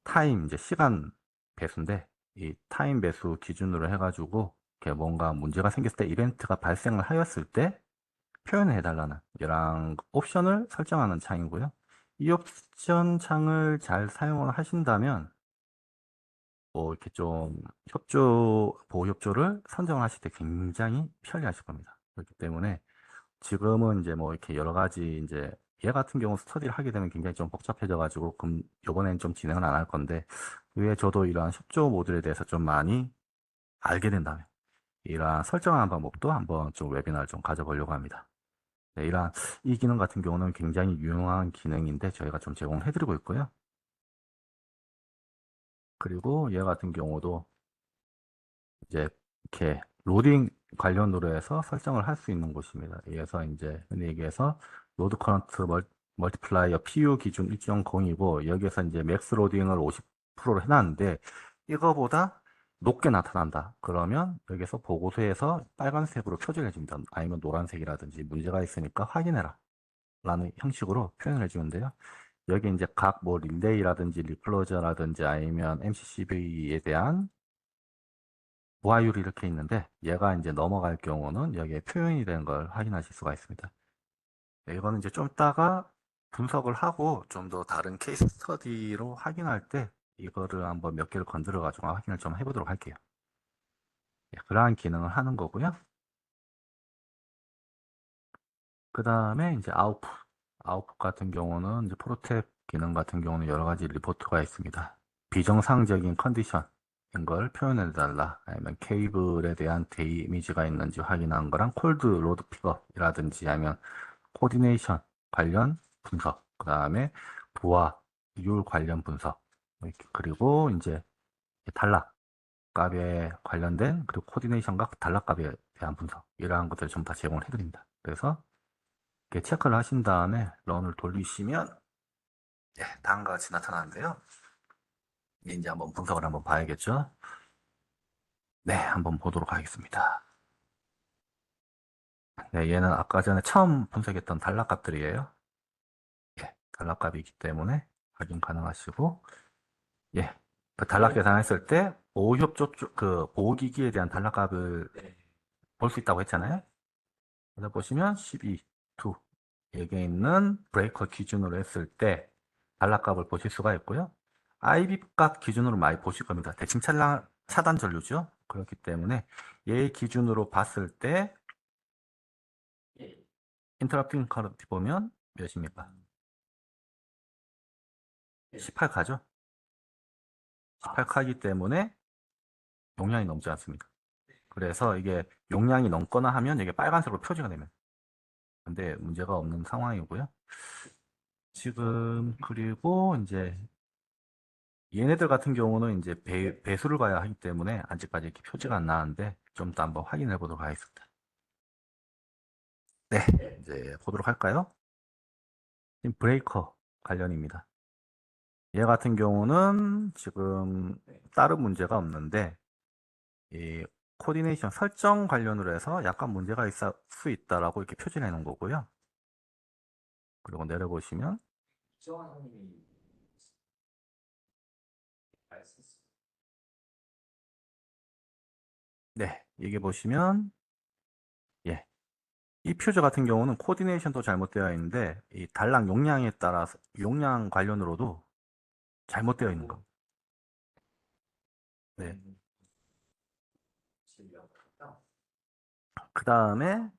타임, 이제 시간 배수인데 이 타임 배수 기준으로 해가지고 이렇게 뭔가 문제가 생겼을 때 이벤트가 발생을 하였을 때 표현을 해달라는 이런 옵션을 설정하는 창이고요. 이 옵션 창을 잘 사용을 하신다면 뭐 이렇게 좀 보호 협조를 선정하실 때 굉장히 편리하실 겁니다. 그렇기 때문에 지금은 이제 뭐 이렇게 여러 가지 이제 얘 같은 경우 스터디를 하게 되면 굉장히 좀 복잡해져 가지고 그럼 이번엔 좀 진행을 안 할 건데 왜 저도 이러한 협조 모듈에 대해서 좀 많이 알게 된다면 이러한 설정하는 방법도 한번 좀 웨비나를 좀 가져보려고 합니다. 네, 이러한 이 기능 같은 경우는 굉장히 유용한 기능인데 저희가 좀 제공을 해드리고 있고요. 그리고 얘 같은 경우도 이제 이렇게 로딩 관련으로 해서 설정을 할 수 있는 곳입니다. 그래서 이제 흔히 얘기해서 로드 커런트 멀티플라이어 PU 기준 1.0이고 여기에서 이제 맥스 로딩을 50%로 해놨는데 이거보다 높게 나타난다. 그러면 여기서 보고서에서 빨간색으로 표示해 줍니다. 아니면 노란색이라든지 문제가 있으니까 확인해라. 라는 형식으로 표현을 해주는데요. 여기 이제 각 뭐 릴레이라든지 리클로저라든지 아니면 MCCV에 대한 보아율이 이렇게 있는데 얘가 이제 넘어갈 경우는 여기에 표현이 되는 걸 확인하실 수가 있습니다. 네, 이거는 이제 좀 이따가 분석을 하고 좀 더 다른 케이스 스터디로 확인할 때 이거를 한번 몇 개를 건드려 가지고 확인을 좀 해보도록 할게요. 네, 그러한 기능을 하는 거고요. 그 다음에 이제 아웃풋 같은 경우는 이제 프로텍 기능 같은 경우는 여러 가지 리포트가 있습니다. 비정상적인 컨디션인 걸 표현해 달라. 아니면 케이블에 대한 데미지가 있는지 확인한 거랑 콜드 로드 픽업이라든지 아니면 코디네이션 관련 분석, 그 다음에 부하율 관련 분석, 그리고 이제 단락 값에 관련된 그리고 코디네이션과 단락 값에 대한 분석 이러한 것들을 전부 다 제공을 해드립니다. 그래서 이렇게 체크를 하신 다음에 런을 돌리시면 다음과 같이 나타나는데요. 이제 한번 분석을 한번 봐야겠죠. 네, 한번 보도록 하겠습니다. 네, 얘는 아까 전에 처음 분석했던 단락값들이에요. 예, 단락값이기 때문에 확인 가능하시고, 예, 그 단락 계산했을 때 보호협조 그 보호기기에 대한 단락값을 볼 수 있다고 했잖아요. 그래서 보시면 12, 2 여기에 있는 브레이커 기준으로 했을 때 단락값을 보실 수가 있고요. IB 값 기준으로 많이 보실 겁니다. 대칭 차단 전류죠. 그렇기 때문에 얘 기준으로 봤을 때 인터럽팅 커런트 보면 몇입니까? 18카죠. 18카이기 때문에 용량이 넘지 않습니다. 그래서 이게 용량이 넘거나 하면 이게 빨간색으로 표지가 됩니다. 근데 문제가 없는 상황이고요. 지금 그리고 이제 얘네들 같은 경우는 이제 배수를 가야 하기 때문에 아직까지 이렇게 표지가 안 나는데 좀 더 한번 확인해 보도록 하겠습니다. 네, 이제 보도록 할까요? 지금 브레이커 관련입니다. 얘 같은 경우는 지금 다른 문제가 없는데 이 코디네이션 설정 관련으로 해서 약간 문제가 있을 수 있다라고 이렇게 표시해 놓은 거고요. 그리고 내려보시면 네, 이게 보시면 예, 이 퓨즈 같은 경우는 코디네이션도 잘못되어 있는데 이 단락 용량에 따라서 용량 관련으로도 잘못되어 있는 거. 네. 그 다음에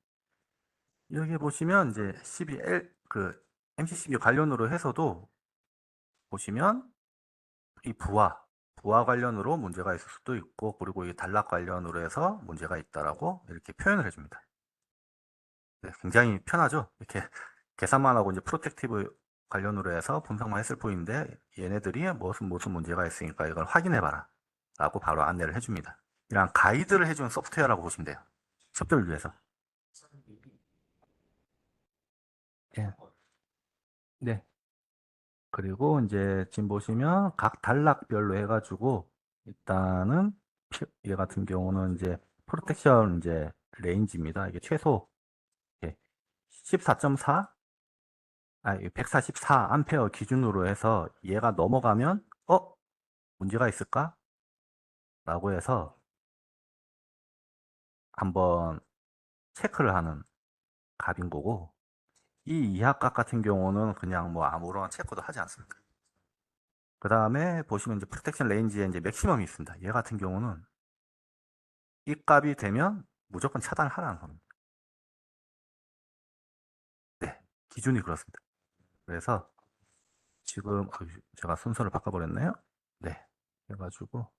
여기 보시면 이제 12L 그 MCCB 관련으로 해서도 보시면 이 부하 관련으로 문제가 있을 수도 있고, 그리고 이 단락 관련으로 해서 문제가 있다라고 이렇게 표현을 해줍니다. 네, 굉장히 편하죠? 이렇게 계산만 하고 이제 프로텍티브 관련으로 해서 분석만 했을 뿐인데, 얘네들이 무슨 문제가 있으니까 이걸 확인해봐라 라고 바로 안내를 해줍니다. 이런 가이드를 해주는 소프트웨어라고 보시면 돼요. 섭들을 위해서. 예. 네. 그리고 이제 지금 보시면 각 단락별로 해가지고 일단은 얘 같은 경우는 이제 프로텍션 이제 레인지입니다. 이게 최소 14.4, 144 암페어 기준으로 해서 얘가 넘어가면 문제가 있을까? 라고 해서 한번 체크를 하는 값인 거고, 이 이하값 같은 경우는 그냥 뭐 아무런 체크도 하지 않습니다. 그 다음에 보시면 이제 프로텍션 레인지에 이제 맥시멈이 있습니다. 얘 같은 경우는 이 값이 되면 무조건 차단을 하라는 겁니다. 네, 기준이 그렇습니다. 그래서 지금 제가 순서를 바꿔버렸네요. 네, 해가지고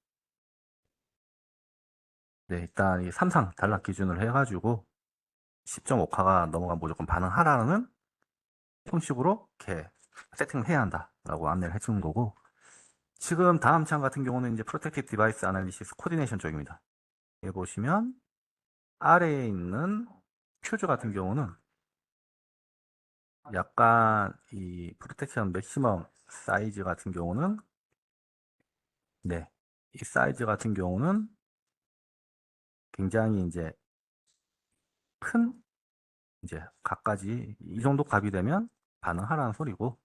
네, 일단 이 삼상 단락 기준을 해가지고 10.5카가 넘어가면 무조건 반응하라는 형식으로 이렇게 세팅을 해야 한다라고 안내를 해주는 거고, 지금 다음 창 같은 경우는 이제 프로텍티브 디바이스 아날리시스 코디네이션 쪽입니다. 여기 보시면 아래에 있는 퓨즈 같은 경우는 약간 이 프로텍션 맥시멈 사이즈 같은 경우는 네, 이 사이즈 같은 경우는 굉장히 이제 큰 이제 값까지 이 정도 값이 되면 반응하라는 소리고,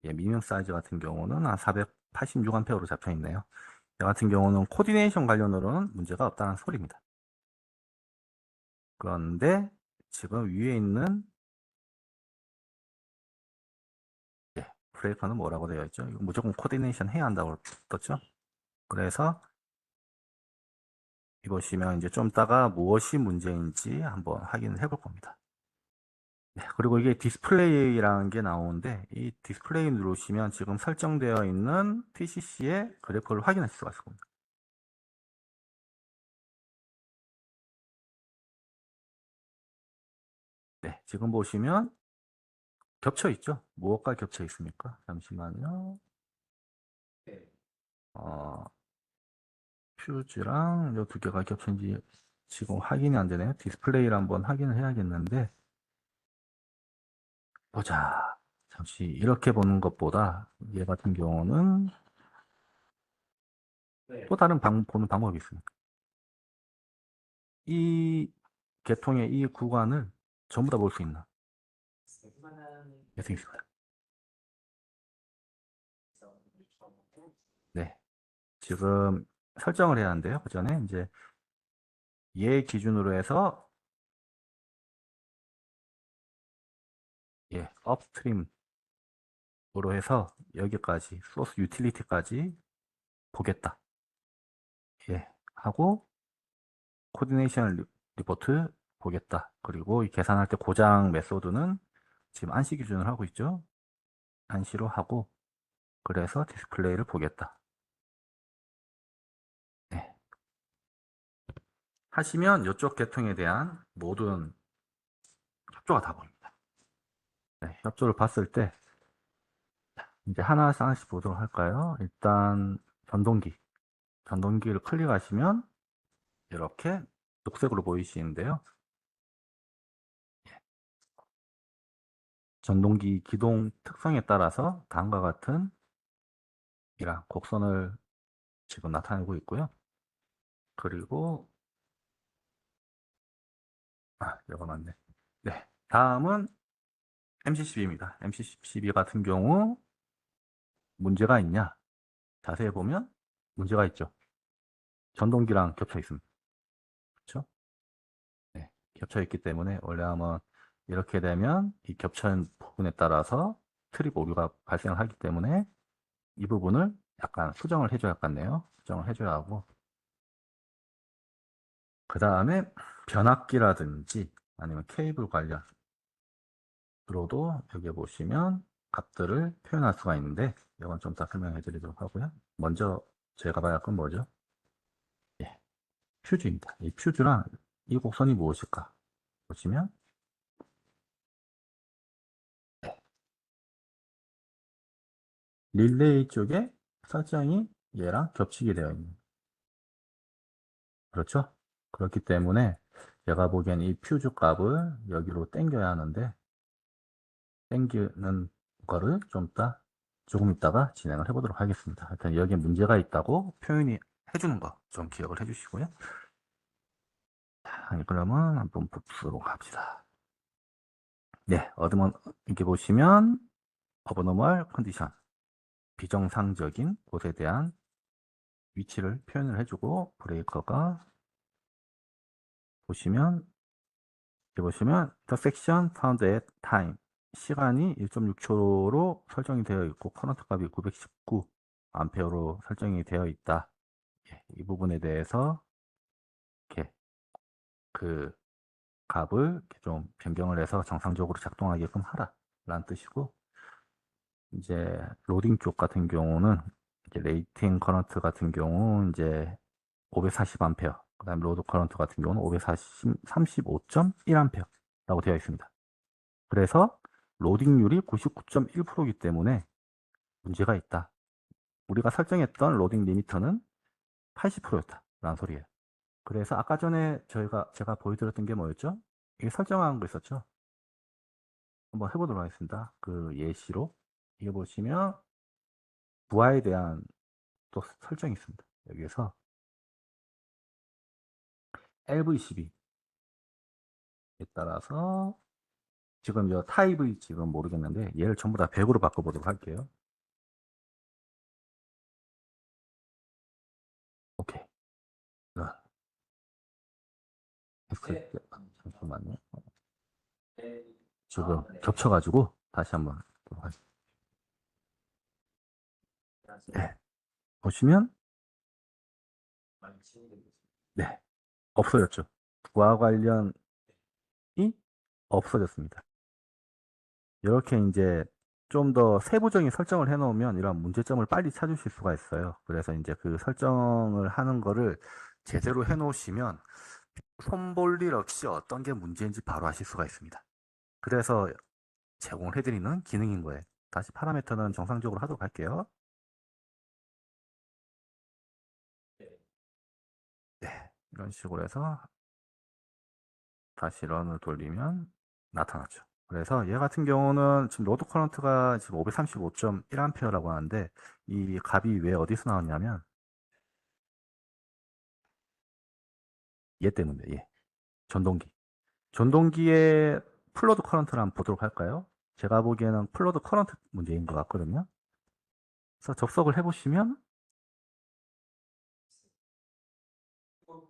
예, 미니멈 사이즈 같은 경우는 한 486A로 잡혀 있네요. 이 같은 경우는 코디네이션 관련으로는 문제가 없다는 소리입니다. 그런데 지금 위에 있는 브레이커는 뭐라고 되어 있죠? 이거 무조건 코디네이션 해야 한다고 떴죠? 그래서 이보시면 이제 좀 이따가 무엇이 문제인지 한번 확인을 해볼 겁니다. 네, 그리고 이게 디스플레이라는 게 나오는데, 이 디스플레이 누르시면 지금 설정되어 있는 TCC의 그래프를 확인하실 수가 있을 겁니다. 네, 지금 보시면 겹쳐 있죠? 무엇과 겹쳐 있습니까? 잠시만요. 어, 퓨즈랑 이 두 개가 겹쳐인지 지금 확인이 안 되네요. 디스플레이를 한번 확인을 해야겠는데, 보자. 잠시 이렇게 보는 것보다 얘 같은 경우는 또 다른 보는 방법이 있습니다. 이 계통의 이 구간을 전부 다 볼 수 있나? 예수 있습니다. 네. 지금 설정을 해야 하는데요. 그 전에 이제 얘 기준으로 해서 업스트림으로 해서 여기까지 소스 유틸리티까지 보겠다. 예. 하고 코디네이션 리포트 보겠다. 그리고 이 계산할 때 고장 메소드는 지금 안시 기준을 하고 있죠. 안시로 하고, 그래서 디스플레이를 보겠다. 네. 하시면 이쪽 계통에 대한 모든 협조가 다 보입니다. 네, 협조를 봤을 때 이제 하나씩 보도록 할까요? 일단 전동기. 전동기를 클릭하시면 이렇게 녹색으로 보이시는데요. 전동기 기동 특성에 따라서 다음과 같은 이런 곡선을 지금 나타내고 있고요. 그리고 이거 맞네. 네, 다음은 MC12입니다. MC12 같은 경우 문제가 있냐? 자세히 보면 문제가 있죠. 전동기랑 겹쳐 있습니다. 그렇죠? 네, 겹쳐 있기 때문에 원래 하면 이렇게 되면 이 겹쳐있는 부분에 따라서 트립 오류가 발생하기 때문에 이 부분을 약간 수정을 해줘야 할겠네요. 수정을 해줘야 하고, 그 다음에 변압기라든지 아니면 케이블 관련으로도 여기 보시면 값들을 표현할 수가 있는데 이건 좀 더 설명해 드리도록 하고요. 먼저 제가 봐야 할 건 뭐죠? 예, 퓨즈입니다. 이 퓨즈랑 이 곡선이 무엇일까? 보시면 릴레이 쪽에 설정이 얘랑 겹치게 되어 있는, 그렇죠? 그렇기 때문에 제가 보기엔 이 퓨즈 값을 여기로 당겨야 하는데 당기는 거를 좀 이따 조금 있다가 진행을 해보도록 하겠습니다. 하여튼 여기에 문제가 있다고 표현이 해주는 거 좀 기억을 해주시고요. 자, 그러면 한번 복수로 합시다. 네, 어드먼 이렇게 보시면 어버너멀 컨디션, 비정상적인 곳에 대한 위치를 표현을 해주고, 브레이커가 보시면 이렇게 보시면 intersection found at time, 시간이 1.6초로 설정이 되어 있고 커런트 값이 919 암페어로 설정이 되어 있다. 예, 이 부분에 대해서 이렇게 그 값을 이렇게 좀 변경을 해서 정상적으로 작동하게끔 하라 라는 뜻이고, 이제 로딩 쪽 같은 경우는 이제 레이팅 커런트 같은 경우 이제 540A, 그다음에 로드 커런트 같은 경우는 35.1A라고 되어 있습니다. 그래서 로딩률이 99.1%이기 때문에 문제가 있다. 우리가 설정했던 로딩 리미터는 80%였다 라는 소리예요. 그래서 아까 전에 제가 보여드렸던 게 뭐였죠? 이게 설정한 거 있었죠? 한번 해보도록 하겠습니다. 그 예시로 이게 보시면 부하에 대한 또 설정이 있습니다. 여기에서 LV12에 따라서 지금 저 타입이 지금 모르겠는데 얘를 전부 다 100으로 바꿔보도록 할게요. 오케이. 했을 때 잠시만요. 지금 겹쳐가지고 다시 한번 보도록 하겠습니다. 네. 보시면 네, 없어졌죠. 부하 관련이 없어졌습니다. 이렇게 이제 좀 더 세부적인 설정을 해 놓으면 이런 문제점을 빨리 찾으실 수가 있어요. 그래서 이제 그 설정을 하는 거를 제대로 해 놓으시면 손볼 일 없이 어떤 게 문제인지 바로 아실 수가 있습니다. 그래서 제공을 해드리는 기능인 거예요. 다시 파라미터는 정상적으로 하도록 할게요. 네, 이런 식으로 해서 다시 런을 돌리면 나타났죠. 그래서 얘 같은 경우는 지금 로드 커런트가 지금 535.1A라고 하는데 이 값이 왜 어디서 나왔냐면 얘 때문에, 얘 전동기. 전동기의 플러드 커런트를 한번 보도록 할까요? 제가 보기에는 플러드 커런트 문제인 것 같거든요. 그래서 접속을 해보시면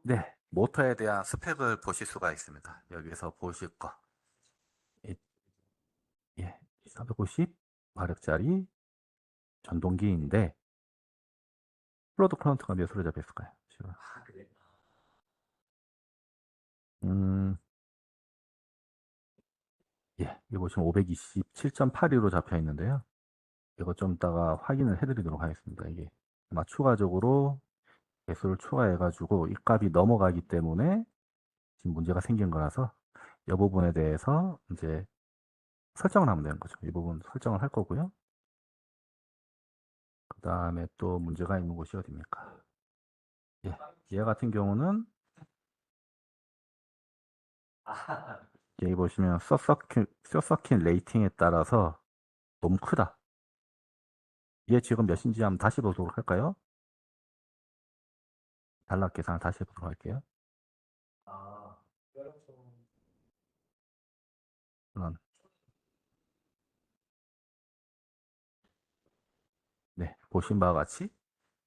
네, 모터에 대한 스펙을 보실 수가 있습니다. 여기서 보실 거. 이- 예, 450 마력짜리 전동기인데 플러드 커런트가 몇으로 잡혔을까요? 지금. 음, 예, 이거 보시면 527.82로 잡혀 있는데요. 이거 좀 이따가 확인을 해드리도록 하겠습니다. 이게 아마 추가적으로 개수를 초과해가지고 이 값이 넘어가기 때문에 지금 문제가 생긴 거라서 이 부분에 대해서 이제 설정을 하면 되는 거죠. 이 부분 설정을 할 거고요. 그 다음에 또 문제가 있는 곳이 어디입니까? 예, 얘 같은 경우는 여기 보시면 서서킨 레이팅에 따라서 너무 크다. 얘 지금 몇인지 한번 다시 보도록 할까요? 단락 계산을 다시 해보도록 할게요. 런. 네, 보신 바와 같이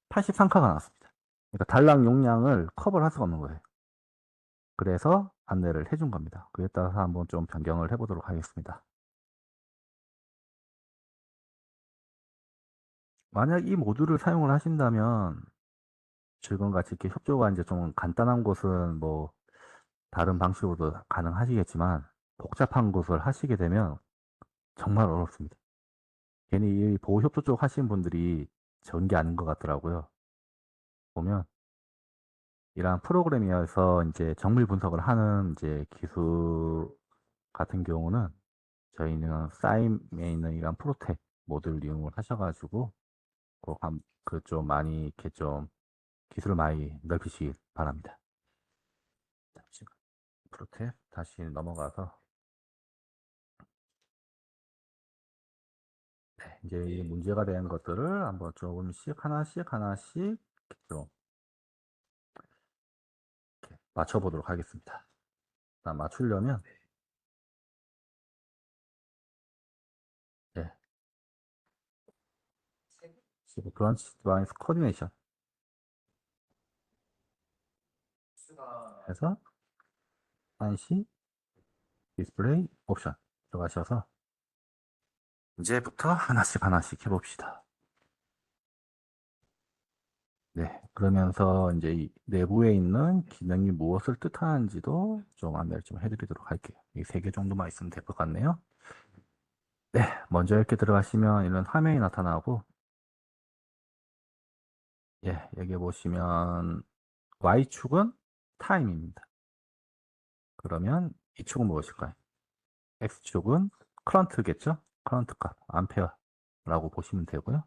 83카가 나왔습니다. 그러니까 단락 용량을 커버를 할 수가 없는 거예요. 그래서 안내를 해준 겁니다. 그에 따라서 한번 좀 변경을 해보도록 하겠습니다. 만약 이 모듈을 사용을 하신다면 지금같이 이렇게 협조가 이제 좀 간단한 곳은 뭐 다른 방식으로도 가능하시겠지만 복잡한 곳을 하시게 되면 정말 어렵습니다. 괜히 이 보호협조 쪽 하시는 분들이 전게 아닌 것 같더라고요. 보면 이러한 프로그램이어서 이제 정밀 분석을 하는 이제 기술 같은 경우는 저희는 사임에 있는 이런 프로텍 모듈을 이용을 하셔가지고 그좀 많이 이렇게 좀 기술을 많이 넓히시기 바랍니다. 잠시만. 프로텍 다시 넘어가서 네, 이제 이 문제가 되는 것들을 한번 조금씩 하나씩 좀 이렇게 맞춰보도록 하겠습니다. 일단 맞추려면 네, 브런치 디바이스 코디네이션 해서 한시 디스플레이 옵션 들어가셔서 이제부터 하나씩 해봅시다. 네, 그러면서 이제 이 내부에 있는 기능이 무엇을 뜻하는지도 좀 안내를 좀 해드리도록 할게요. 이 세 개 정도만 있으면 될 것 같네요. 네, 먼저 이렇게 들어가시면 이런 화면이 나타나고, 예, 여기 보시면 Y축은 타임입니다. 그러면 이 축은 무엇일까요? X축은 커런트겠죠? 커런트 값, 암페어라고 보시면 되고요.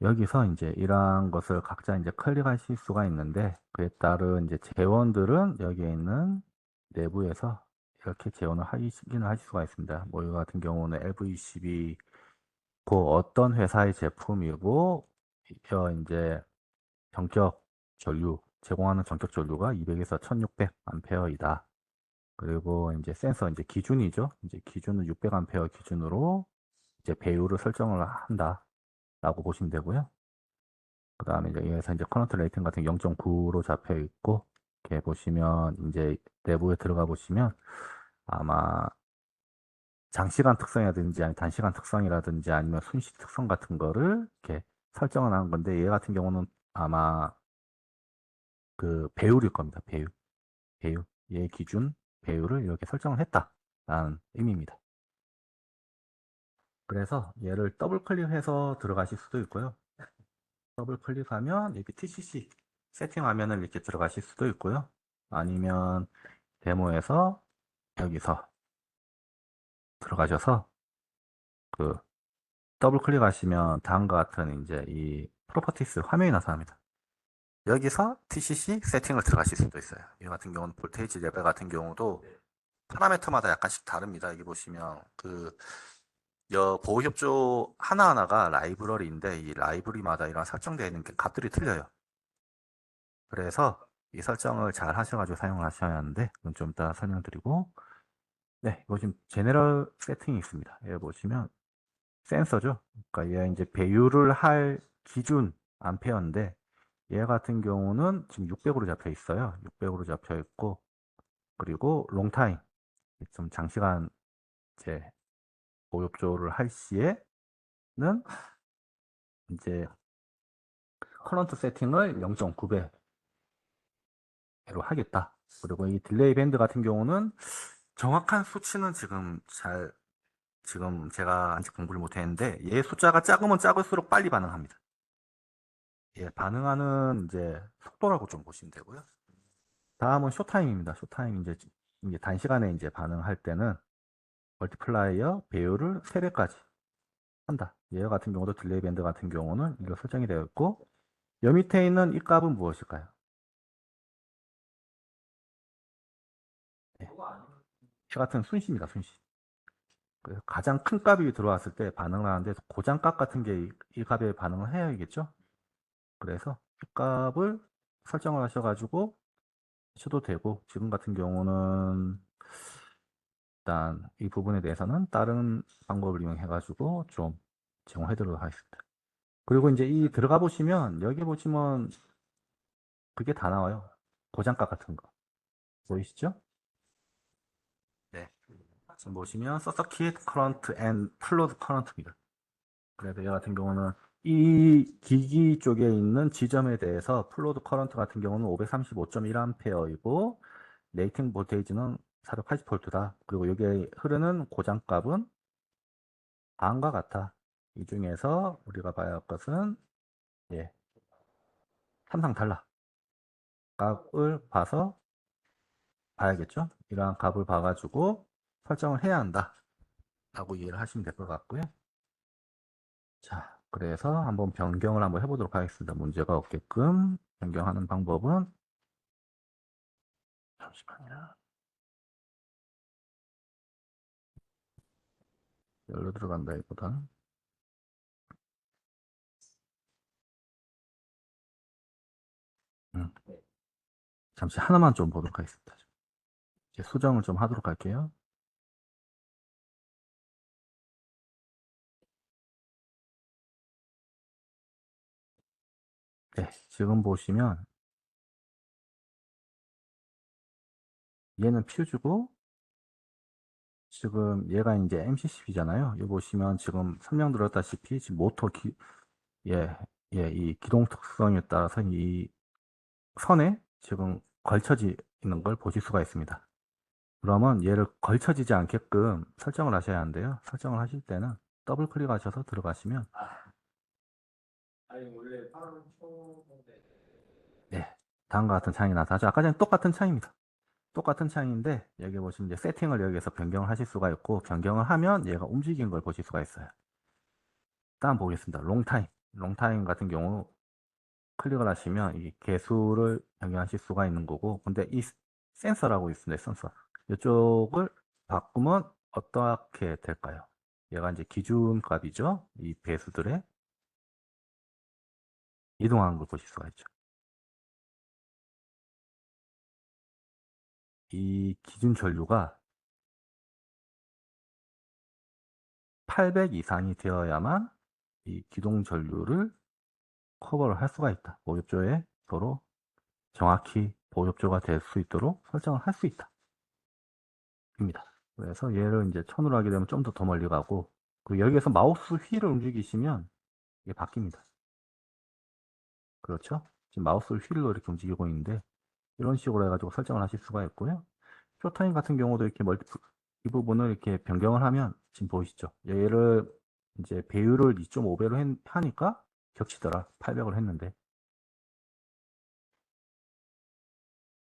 여기서 이제 이러한 것을 각자 이제 클릭하실 수가 있는데 그에 따른 이제 재원들은 여기에 있는 내부에서 이렇게 재원을 하시기는 하실 수가 있습니다. 뭐 이거 같은 경우는 LV12 그 어떤 회사의 제품이고 이제 전격 전류 제공하는 전격 전류가 200에서 1600 암페어이다. 그리고 이제 센서 이제 기준이죠. 이제 기준은 600 암페어 기준으로 이제 배율을 설정을 한다라고 보시면 되고요. 그 다음에 이제 여기서 이제 커런트 레이팅 같은 0.9로 잡혀 있고, 이렇게 보시면 이제 내부에 들어가 보시면 아마 장시간 특성이라든지 아니 단시간 특성이라든지 아니면 순시 특성 같은 거를 이렇게 설정을 하는 건데 얘 같은 경우는 아마 그 배율일 겁니다. 배율. 얘 기준 배율을 이렇게 설정을 했다라는 의미입니다. 그래서 얘를 더블 클릭해서 들어가실 수도 있고요. 더블 클릭하면 이렇게 TCC 세팅 화면을 이렇게 들어가실 수도 있고요. 아니면 데모에서 여기서 들어가셔서 그 더블 클릭하시면 다음과 같은 이제 이 프로퍼티스 화면이 나타납니다. 여기서 TCC 세팅을 들어가실 수도 있어요. 이 같은 경우는 볼테이지 레벨 같은 경우도 파라미터마다 약간씩 다릅니다. 여기 보시면 그 보호협조 하나하나가 라이브러리인데 이 라이브러리마다 이런 설정되어 있는 게 값들이 틀려요. 그래서 이 설정을 잘 하셔가지고 사용을 하셔야 하는데 그건 좀 이따 설명드리고 네, 이거 지금 제네럴 세팅이 있습니다. 여기 보시면 센서죠. 그러니까 얘 이제 배율을 할 기준 암페어인데 얘 같은 경우는 지금 600으로 잡혀 있어요. 600으로 잡혀 있고 그리고 롱타임 좀 장시간 이제 고엽조를 할 시에는 이제 커런트 세팅을 0.9배로 하겠다. 그리고 이 딜레이 밴드 같은 경우는 정확한 수치는 지금 제가 아직 공부를 못 했는데 얘 숫자가 작으면 작을수록 빨리 반응합니다. 예, 반응하는 이제 속도라고 좀 보시면 되고요. 다음은 쇼타임입니다. 쇼타임 이제 단시간에 이제 반응할 때는 멀티플라이어 배율을 3배까지 한다. 얘 같은 경우도 딜레이 밴드 같은 경우는 이거 설정이 되어 있고 여 밑에 있는 이 값은 무엇일까요? 네. 이 같은 순시입니다. 순시. 그래서 가장 큰 값이 들어왔을 때 반응을 하는데 고장값 같은 게 이 값에 반응을 해야겠죠? 그래서 이 값을 설정을 하셔가지고 하셔도 되고 지금 같은 경우는 일단 이 부분에 대해서는 다른 방법을 이용해 가지고 좀 제공해 드리도록 하겠습니다. 그리고 이제 이 들어가 보시면 여기 보시면 그게 다 나와요. 고장값 같은 거 보이시죠? 네. 지금 보시면 서서킷 커런트 앤 플로드 커런트입니다. 그래서 이 같은 경우는 이 기기 쪽에 있는 지점에 대해서 플로드 커런트 같은 경우는 535.1A이고 레이팅 볼테이지는 480V다. 그리고 여기에 흐르는 고장값은 다음과 같아. 이 중에서 우리가 봐야 할 것은 예, 삼성 달러 값을 봐서 봐야겠죠. 이러한 값을 봐가지고 설정을 해야 한다 라고 이해를 하시면 될 것 같고요. 자, 그래서 한번 변경을 한번 해보도록 하겠습니다. 문제가 없게끔 변경하는 방법은 잠시만요. 열로 들어간다기보다는 음, 잠시 하나만 좀 보도록 하겠습니다. 이제 수정을 좀 하도록 할게요. 네, 지금 보시면 얘는 퓨즈고 지금 얘가 이제 MCCB잖아요. 여기 보시면 지금 설명드렸다시피 지금 예, 예, 이 기동 특성에 따라서 이 선에 지금 걸쳐지 있는 걸 보실 수가 있습니다. 그러면 얘를 걸쳐지지 않게끔 설정을 하셔야 하는데요. 설정을 하실 때는 더블 클릭하셔서 들어가시면 네, 다음과 같은 창이 나타나죠. 아까 전에 똑같은 창입니다. 똑같은 창인데 여기 보시면 이제 세팅을 여기에서 변경을 하실 수가 있고 변경을 하면 얘가 움직이는 걸 보실 수가 있어요. 다음 보겠습니다. 롱타임. 롱타임 같은 경우 클릭을 하시면 이 개수를 변경하실 수가 있는 거고 근데 이 센서라고 있습니다. 센서. 이쪽을 바꾸면 어떻게 될까요? 얘가 이제 기준값이죠. 이 배수들의 이동하는 걸 보실 수가 있죠. 이 기준 전류가 800 이상이 되어야만 이 기동 전류를 커버를 할 수가 있다. 보급조에 서로 정확히 보급조가 될 수 있도록 설정을 할 수 있다. 입니다. 그래서 얘를 이제 1000으로 하게 되면 좀 더 멀리 가고 그 여기에서 마우스 휠을 움직이시면 이게 바뀝니다. 그렇죠? 지금 마우스 휠로 이렇게 움직이고 있는데 이런 식으로 해가지고 설정을 하실 수가 있고요. 쇼타임 같은 경우도 이렇게 이 부분을 이렇게 변경을 하면 지금 보이시죠? 얘를 이제 배율을 2.5배로 하니까 겹치더라. 800을 했는데.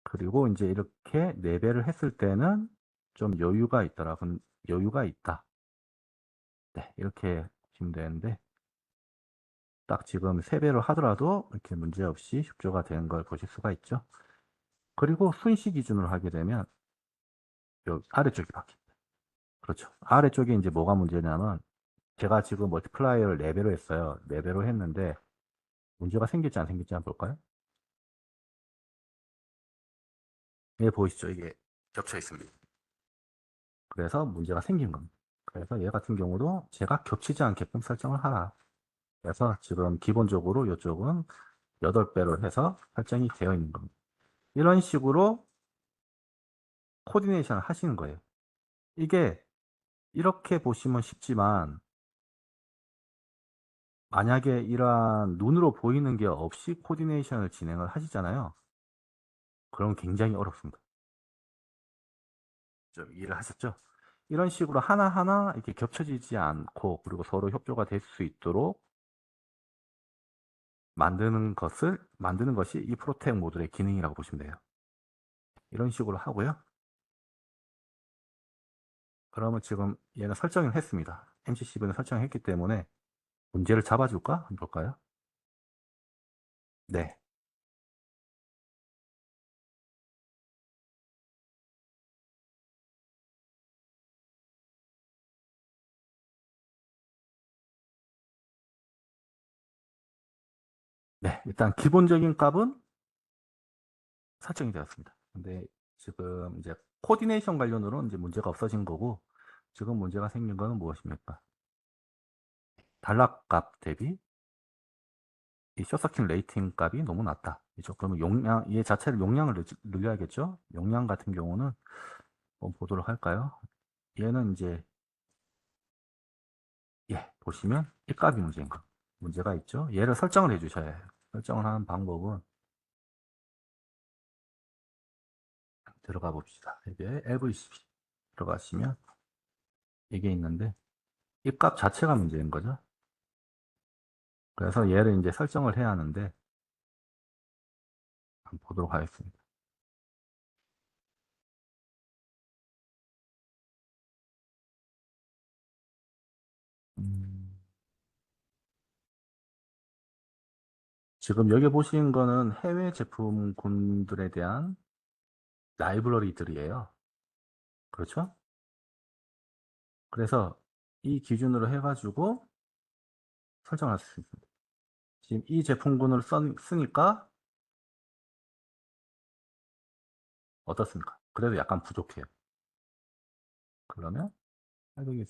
그리고 이제 이렇게 4배를 했을 때는 좀 여유가 있더라. 여유가 있다. 네, 이렇게 보시면 되는데 딱 지금 3배로 하더라도 이렇게 문제없이 협조가 되는 걸 보실 수가 있죠. 그리고 순시 기준으로 하게 되면 요 아래쪽이 바뀝니다. 그렇죠. 아래쪽에 이제 뭐가 문제냐면 제가 지금 멀티플라이어를 4배로 했어요. 4배로 했는데 문제가 생길지 안 생길지 한번 볼까요? 예, 보이시죠? 이게 겹쳐 있습니다. 그래서 문제가 생긴 겁니다. 그래서 얘 같은 경우도 제가 겹치지 않게끔 설정을 하라. 그래서 지금 기본적으로 이쪽은 8배로 해서 설정이 되어 있는 겁니다. 이런 식으로 코디네이션을 하시는 거예요. 이게 이렇게 보시면 쉽지만 만약에 이러한 눈으로 보이는 게 없이 코디네이션을 진행을 하시잖아요. 그럼 굉장히 어렵습니다. 좀 이해를 하셨죠? 이런 식으로 하나하나 이렇게 겹쳐지지 않고 그리고 서로 협조가 될 수 있도록 만드는 것이 이 프로텍 모듈의 기능이라고 보시면 돼요. 이런 식으로 하고요. 그러면 지금 얘는 설정을 했습니다. MCCV는 설정했기 때문에 문제를 잡아줄까? 한번 볼까요? 네. 네. 일단 기본적인 값은 설정이 되었습니다. 근데 지금 이제 코디네이션 관련으로는 이제 문제가 없어진 거고 지금 문제가 생긴 거는 무엇입니까? 단락값 대비 이 숏서킷 레이팅 값이 너무 낮다. 그죠? 그러면 얘 자체를 용량을 늘려야겠죠? 용량 같은 경우는 한번 보도록 할까요? 얘는 이제, 예, 보시면 이 값이 문제인 거. 문제가 있죠? 얘를 설정을 해주셔야 해요. 설정을 하는 방법은 들어가 봅시다. 이게 LVCP 들어가시면 이게 있는데 이 값 자체가 문제인 거죠. 그래서 얘를 이제 설정을 해야 하는데, 한번 보도록 하겠습니다. 음, 지금 여기 보신 거는 해외 제품군들에 대한 라이브러리들이에요. 그렇죠? 그래서 이 기준으로 해가지고 설정할 수 있습니다. 지금 이 제품군을 쓰니까 어떻습니까? 그래도 약간 부족해요. 그러면 여기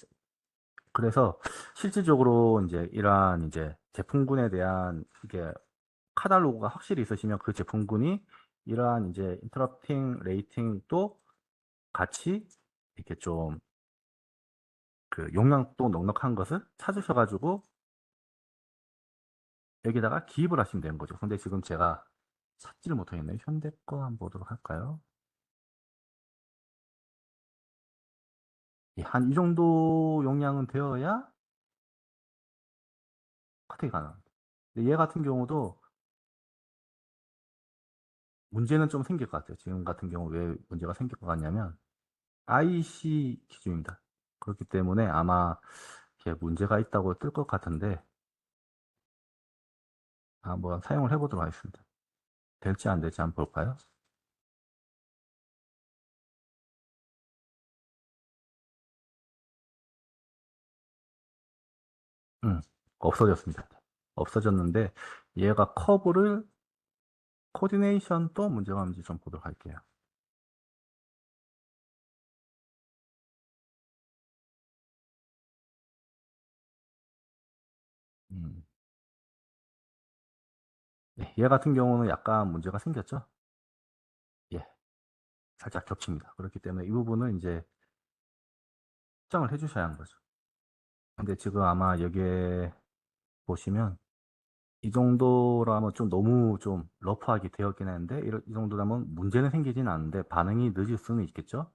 그래서 실질적으로 이제 이러한 이제 제품군에 대한 이게 카탈로그가 확실히 있으시면 그 제품군이 이러한 이제 인터럽팅 레이팅도 같이 이렇게 좀 그 용량도 넉넉한 것을 찾으셔가지고 여기다가 기입을 하시면 되는 거죠. 근데 지금 제가 찾지를 못하겠네요. 현대 거 한번 보도록 할까요? 한 이 정도 용량은 되어야 카텍이 가능합니다. 근데 얘 같은 경우도 문제는 좀 생길 것 같아요. 지금 같은 경우 왜 문제가 생길 것 같냐면 IC 기준입니다. 그렇기 때문에 아마 이렇게 문제가 있다고 뜰 것 같은데 한번 사용을 해보도록 하겠습니다. 될지 안 될지 한번 볼까요? 음, 없어졌습니다. 없어졌는데 얘가 커브를 코디네이션 또 문제가 있는지 좀 보도록 할게요. 음, 네, 얘 같은 경우는 약간 문제가 생겼죠? 예, 살짝 겹칩니다. 그렇기 때문에 이 부분을 이제 수정을 해주셔야 하는 거죠. 근데 지금 아마 여기에 보시면 이 정도라면 좀 너무 좀 러프하게 되었긴 했는데 이 정도라면 문제는 생기진 않는데 반응이 늦을 수는 있겠죠.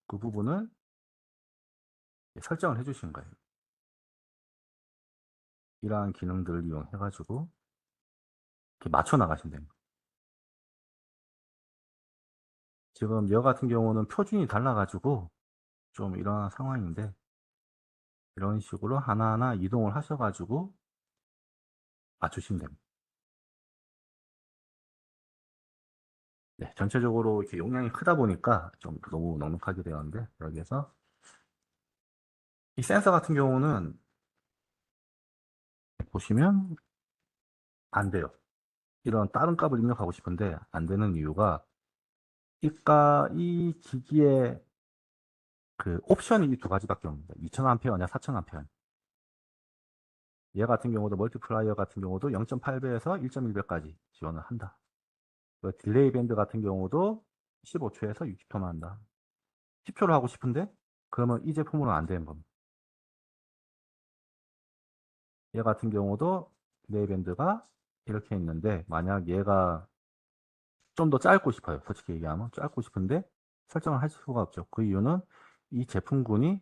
그 부분을 설정을 해주신 거예요. 이러한 기능들을 이용해 가지고 이렇게 맞춰 나가시면 됩니다. 지금 여 같은 경우는 표준이 달라 가지고 좀 이러한 상황인데 이런 식으로 하나하나 이동을 하셔 가지고 맞추시면 됩니다. 네, 전체적으로 이렇게 용량이 크다 보니까 좀 너무 넉넉하게 되었는데 여기에서 이 센서 같은 경우는 보시면 안 돼요. 이런 다른 값을 입력하고 싶은데 안 되는 이유가 이 기기에 그 옵션이 이 두 가지밖에 없습니다. 2000A냐 4000A. 얘 같은 경우도 멀티플라이어 같은 경우도 0.8배에서 1.1배까지 지원을 한다. 그 딜레이 밴드 같은 경우도 15초에서 60초만 한다. 10초를 하고 싶은데 그러면 이 제품으로는 안 되는 겁니다. 얘 같은 경우도 딜레이 밴드가 이렇게 있는데 만약 얘가 좀 더 짧고 싶어요. 솔직히 얘기하면 짧고 싶은데 설정을 하실 수가 없죠. 그 이유는 이 제품군이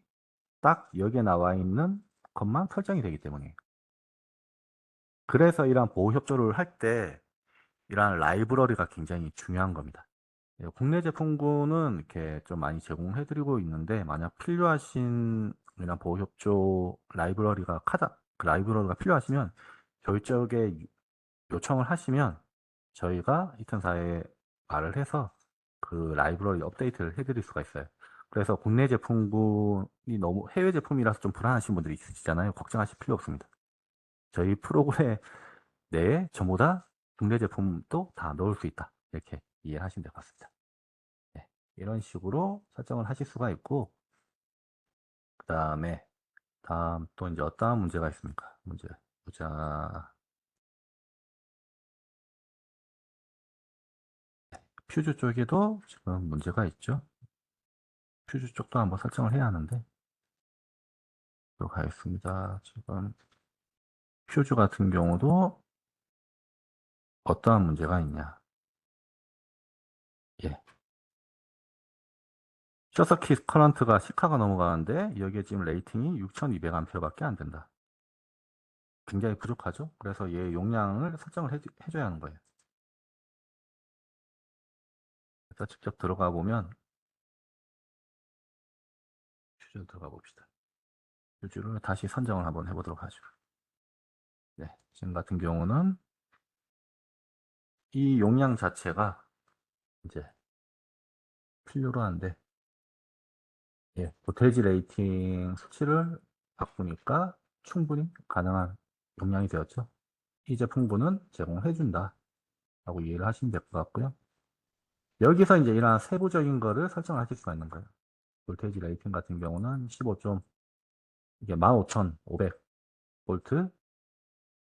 딱 여기에 나와 있는 것만 설정이 되기 때문이에요. 그래서 이러한 보호 협조를 할 때 이러한 라이브러리가 굉장히 중요한 겁니다. 예, 국내 제품군은 이렇게 좀 많이 제공해드리고 있는데 만약 필요하신 이런 보호 협조 라이브러리가 그 라이브러리가 필요하시면 저희 쪽에 요청을 하시면 저희가 이튼사에 말을 해서 그 라이브러리 업데이트를 해드릴 수가 있어요. 그래서 국내 제품군이 너무 해외 제품이라서 좀 불안하신 분들이 있으시잖아요. 걱정하실 필요 없습니다. 저희 프로그램 내에 전부 다 국내 제품도 다 넣을 수 있다. 이렇게 이해하시면 될 것 같습니다. 네, 이런 식으로 설정을 하실 수가 있고, 그 다음에 다음 또 이제 어떠한 문제가 있습니까? 문제 보자. 퓨즈 쪽에도 지금 문제가 있죠. 퓨즈 쪽도 한번 설정을 해야 하는데, 들어가겠습니다. 지금 퓨즈 같은 경우도 어떠한 문제가 있냐. 예. 셔서킷 커런트가 10카가 넘어가는데 여기에 지금 레이팅이 6200A밖에 안 된다. 굉장히 부족하죠? 그래서 얘 용량을 설정을 해줘야 하는 거예요. 그래서 직접 들어가 보면 퓨즈 들어가 봅시다. 퓨즈를 다시 선정을 한번 해보도록 하죠. 네, 지금 같은 경우는 이 용량 자체가 이제 필요로 한데, 예, 보태지 레이팅 수치를 바꾸니까 충분히 가능한 용량이 되었죠. 이 제품군은 제공해준다 라고 이해를 하시면 될 것 같고요. 여기서 이제 이러한 세부적인 거를 설정하실 수가 있는 거예요. 볼테이지 레이팅 같은 경우는 15좀, 이게 15,500V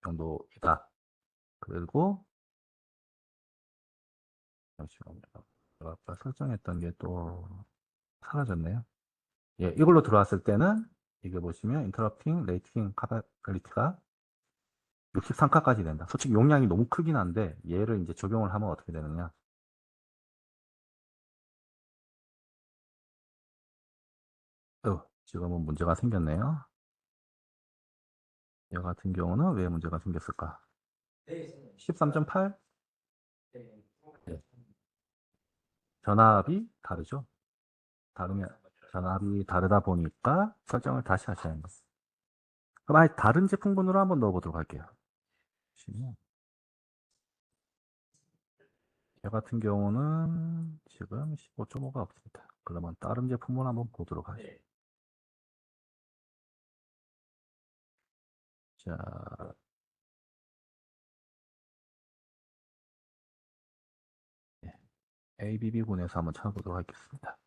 정도이다. 그리고, 잠시만요. 제가 아까 설정했던 게 또 사라졌네요. 예, 이걸로 들어왔을 때는, 이게 보시면, 인터럽팅 레이팅 카파빌리티가 63카까지 된다. 솔직히 용량이 너무 크긴 한데, 얘를 이제 적용을 하면 어떻게 되느냐. 지금은 문제가 생겼네요. 얘 같은 경우는 왜 문제가 생겼을까? 13.8? 네. 전압이 다르죠? 다르면, 전압이 다르다 보니까 설정을 다시 하셔야 합니다. 그럼 아예 다른 제품군으로 한번 넣어보도록 할게요. 보시면 얘 같은 경우는 지금 15.5가 없습니다. 그러면 다른 제품을 한번 보도록 하죠. 자, 예. ABB군에서 한번 찾아보도록 하겠습니다.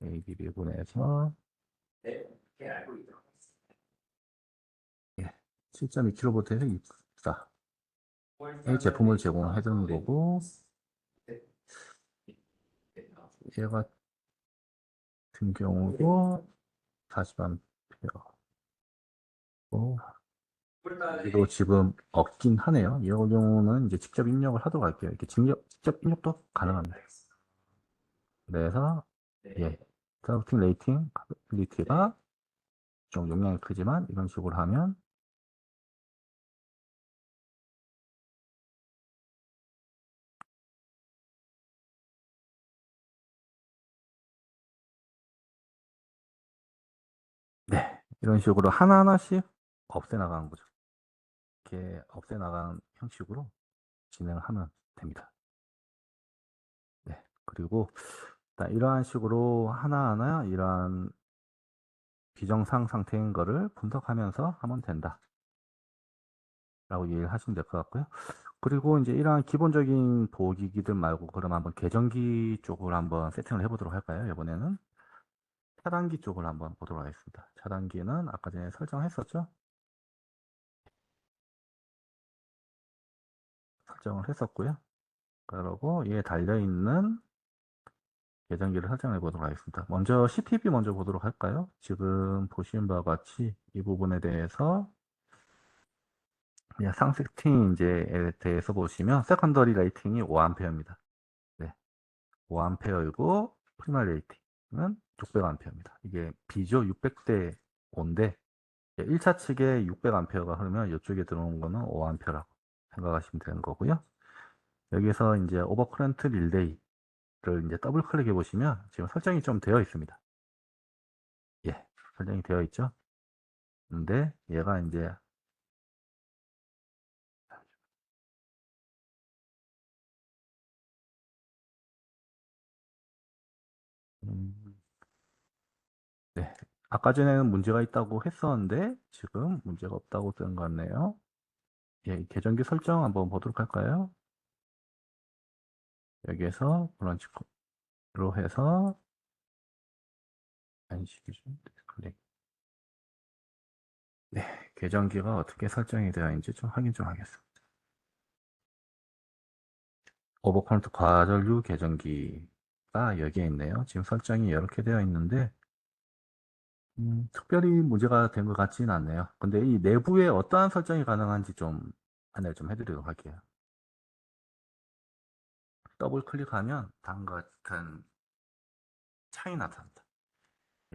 ABB군에서 예, 7.2kV에서 24. 이 제품을 제공해 주는 거고, 얘 같은 경우도 40A. 여기도 지금 없긴 하네요. 이 경우는 이제 직접 입력을 하도록 할게요. 이렇게 직접 입력도 가능합니다. 그래서, 예, 트래픽 레이팅, 카빌리티가 좀 용량이 크지만 이런 식으로 하면 네, 이런 식으로 하나하나씩 없애나가는 거죠. 이렇게 없애나가는 형식으로 진행을 하면 됩니다. 네, 그리고 이러한 식으로 하나하나 이러한 비정상 상태인 거를 분석하면서 하면 된다 라고 이해를 하시면 될 것 같고요. 그리고 이제 이러한 기본적인 보호기기들 말고 그럼 한번 계정기 쪽을 한번 세팅을 해보도록 할까요? 이번에는 차단기 쪽을 한번 보도록 하겠습니다. 차단기는 아까 전에 설정했었죠? 설정을 했었고요. 그러고 얘에 달려있는 계정기를 설정해 보도록 하겠습니다. 먼저 CTB 먼저 보도록 할까요? 지금 보시는 바와 같이 이 부분에 대해서 상세팅 이제에 대해서 보시면 세컨더리 레이팅이 5A입니다. 네, 5A이고 프리마리 레이팅은 600A입니다. 이게 B죠? 600대 5인데 1차 측에 600A가 흐르면 이쪽에 들어오는 거는 5A라고 생각하시면 되는 거고요. 여기서 이제 오버커런트 릴레이를 이제 더블 클릭해 보시면 지금 설정이 좀 되어 있습니다. 예, 설정이 되어 있죠. 근데 얘가 이제 음, 네, 아까 전에는 문제가 있다고 했었는데 지금 문제가 없다고 뜨는 것 같네요. 예, 계정기 설정 한번 보도록 할까요? 여기에서 브런치로 해서 안식이 좀 클릭. 네, 계정기가 어떻게 설정이 되어 있는지 좀 확인 좀 하겠습니다. 오버컨트 과전류 계정기가 여기에 있네요. 지금 설정이 이렇게 되어 있는데 특별히 문제가 된 것 같지는 않네요. 근데 이 내부에 어떠한 설정이 가능한지 좀 안내를 좀 해드리도록 할게요. 더블 클릭하면 다음과 같은 창이 나타납니다.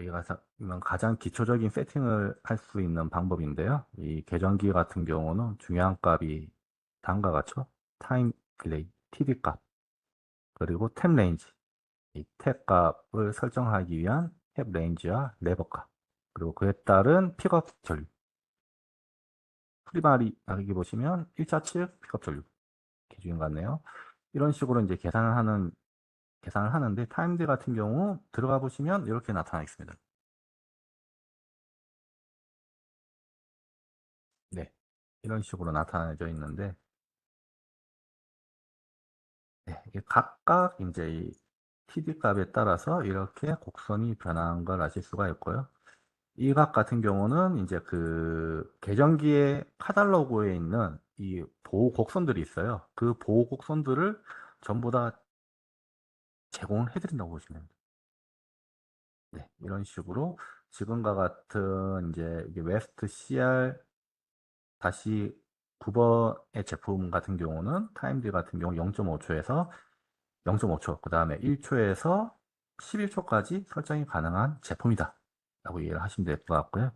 여기가 이건 가장 기초적인 세팅을 할 수 있는 방법인데요. 이 계정기 같은 경우는 중요한 값이 다음과 같죠? 타임 딜레이, TD 값, 그리고 탭 레인지. 이 탭 값을 설정하기 위한 탭 레인지와 레버 값, 그리고 그에 따른 픽업 전류. 프리마리 여기 보시면 1차 측 픽업 전류 기준 같네요. 이런 식으로 이제 계산을 하는데 타임드 같은 경우 들어가 보시면 이렇게 나타나 있습니다. 네. 이런 식으로 나타나져 있는데, 네, 이게 각각 이제 이 TD 값에 따라서 이렇게 곡선이 변한 걸 아실 수가 있고요. 이 값 같은 경우는 이제 그 계정기의 카탈로그에 있는 이 보호 곡선들이 있어요. 그 보호 곡선들을 전부 다 제공을 해드린다고 보시면 됩니다. 네, 이런 식으로 지금과 같은 이제 이게 웨스트 CR 다시 9번의 제품 같은 경우는 타임디 같은 경우 0.5초에서 0.5초, 그 다음에 1초에서 11초까지 설정이 가능한 제품이다 라고 이해를 하시면 될 것 같고요.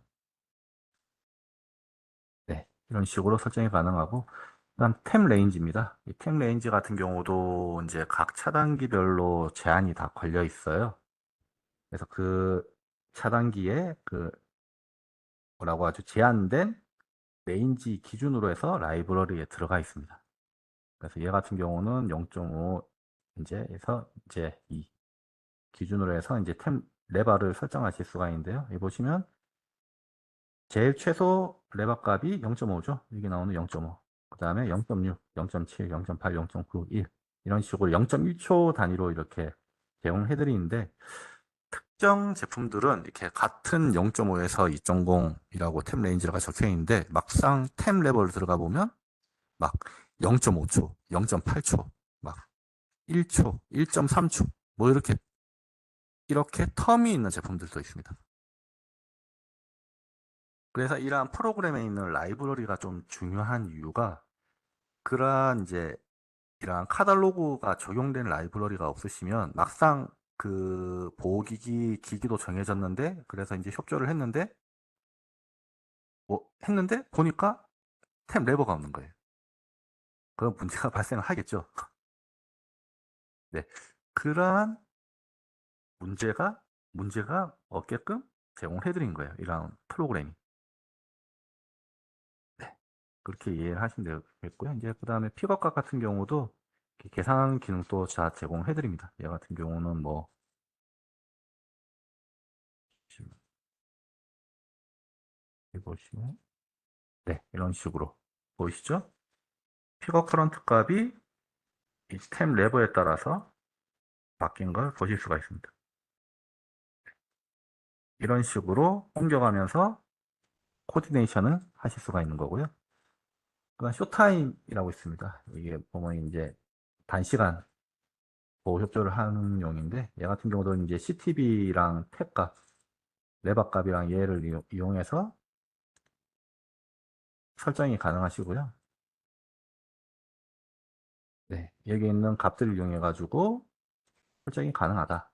네, 이런 식으로 설정이 가능하고, 그다음 템 레인지입니다. 이 템 레인지 같은 경우도 이제 각 차단기별로 제한이 다 걸려 있어요. 그래서 그 차단기에 그 뭐라고 하죠? 제한된 레인지 기준으로 해서 라이브러리에 들어가 있습니다. 그래서 얘 같은 경우는 0.5 이제에서 이제 2 기준으로 해서 이제 템 레바를 설정하실 수가 있는데요. 여기 보시면 제일 최소 레바 값이 0.5죠. 여기 나오는 0.5. 그 다음에 0.6, 0.7, 0.8, 0.9, 1 이런 식으로 0.1초 단위로 이렇게 제공해 드리는데, 특정 제품들은 이렇게 같은 0.5에서 2.0이라고 템 레인지가 적혀 있는데 막상 템 레벨을 들어가 보면 막 0.5초, 0.8초, 막 1초, 1.3초, 뭐 이렇게 텀이 있는 제품들도 있습니다. 그래서 이러한 프로그램에 있는 라이브러리가 좀 중요한 이유가, 그러한 이제 이러한 카탈로그가 적용된 라이브러리가 없으시면 막상 그 보호기기 기기도 정해졌는데, 그래서 이제 협조를 했는데 뭐 했는데 보니까 템 레버가 없는 거예요. 그런 문제가 발생을 하겠죠. 네. 그러한 문제가 없게끔 제공해 드린 거예요. 이러한 프로그램이. 네. 그렇게 이해를 하시면 되겠고요. 이제 그 다음에 픽업값 같은 경우도 계산 기능도 다 제공해 드립니다. 얘 같은 경우는 뭐 지금 여기 보시면 네, 이런 식으로 보이시죠? 픽업 커런트 값이 이 스템 레버에 따라서 바뀐 걸 보실 수가 있습니다. 이런 식으로 옮겨가면서 코디네이션을 하실 수가 있는 거고요. 그다음 쇼타임이라고 있습니다. 이게 보면 이제 단시간 보호 협조를 하는 용인데, 얘 같은 경우도 이제 CTB랑 탭값, 레버값이랑 얘를 이용해서 설정이 가능하시고요. 네, 여기 있는 값들을 이용해 가지고 설정이 가능하다.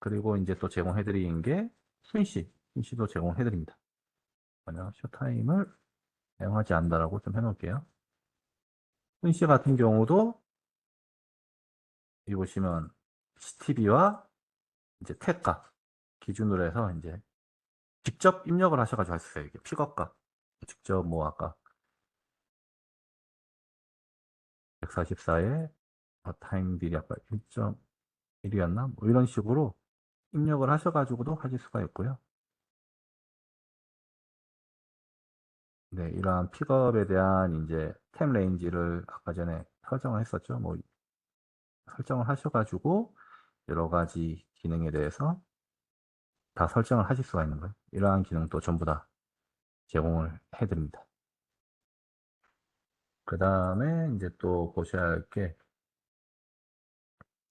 그리고 이제 또 제공해 드리는 게 순시도 제공해 드립니다. 만약 쇼타임을 사용하지 않는다라고 좀 해놓을게요. 순시 같은 경우도 여기 보시면 CTB와 이제 탭값 기준으로 해서 이제 직접 입력을 하셔가지고 할 수 있어요. 이게 픽업값 직접 뭐 아까 144에 타임 딜이 아까 1.1이었나? 뭐 이런 식으로 입력을 하셔가지고도 하실 수가 있고요. 네, 이러한 픽업에 대한 이제 템 레인지를 아까 전에 설정을 했었죠. 뭐 설정을 하셔가지고 여러 가지 기능에 대해서 다 설정을 하실 수가 있는 거예요. 이러한 기능도 전부 다 제공을 해드립니다. 그 다음에 이제 또 보셔야 할 게,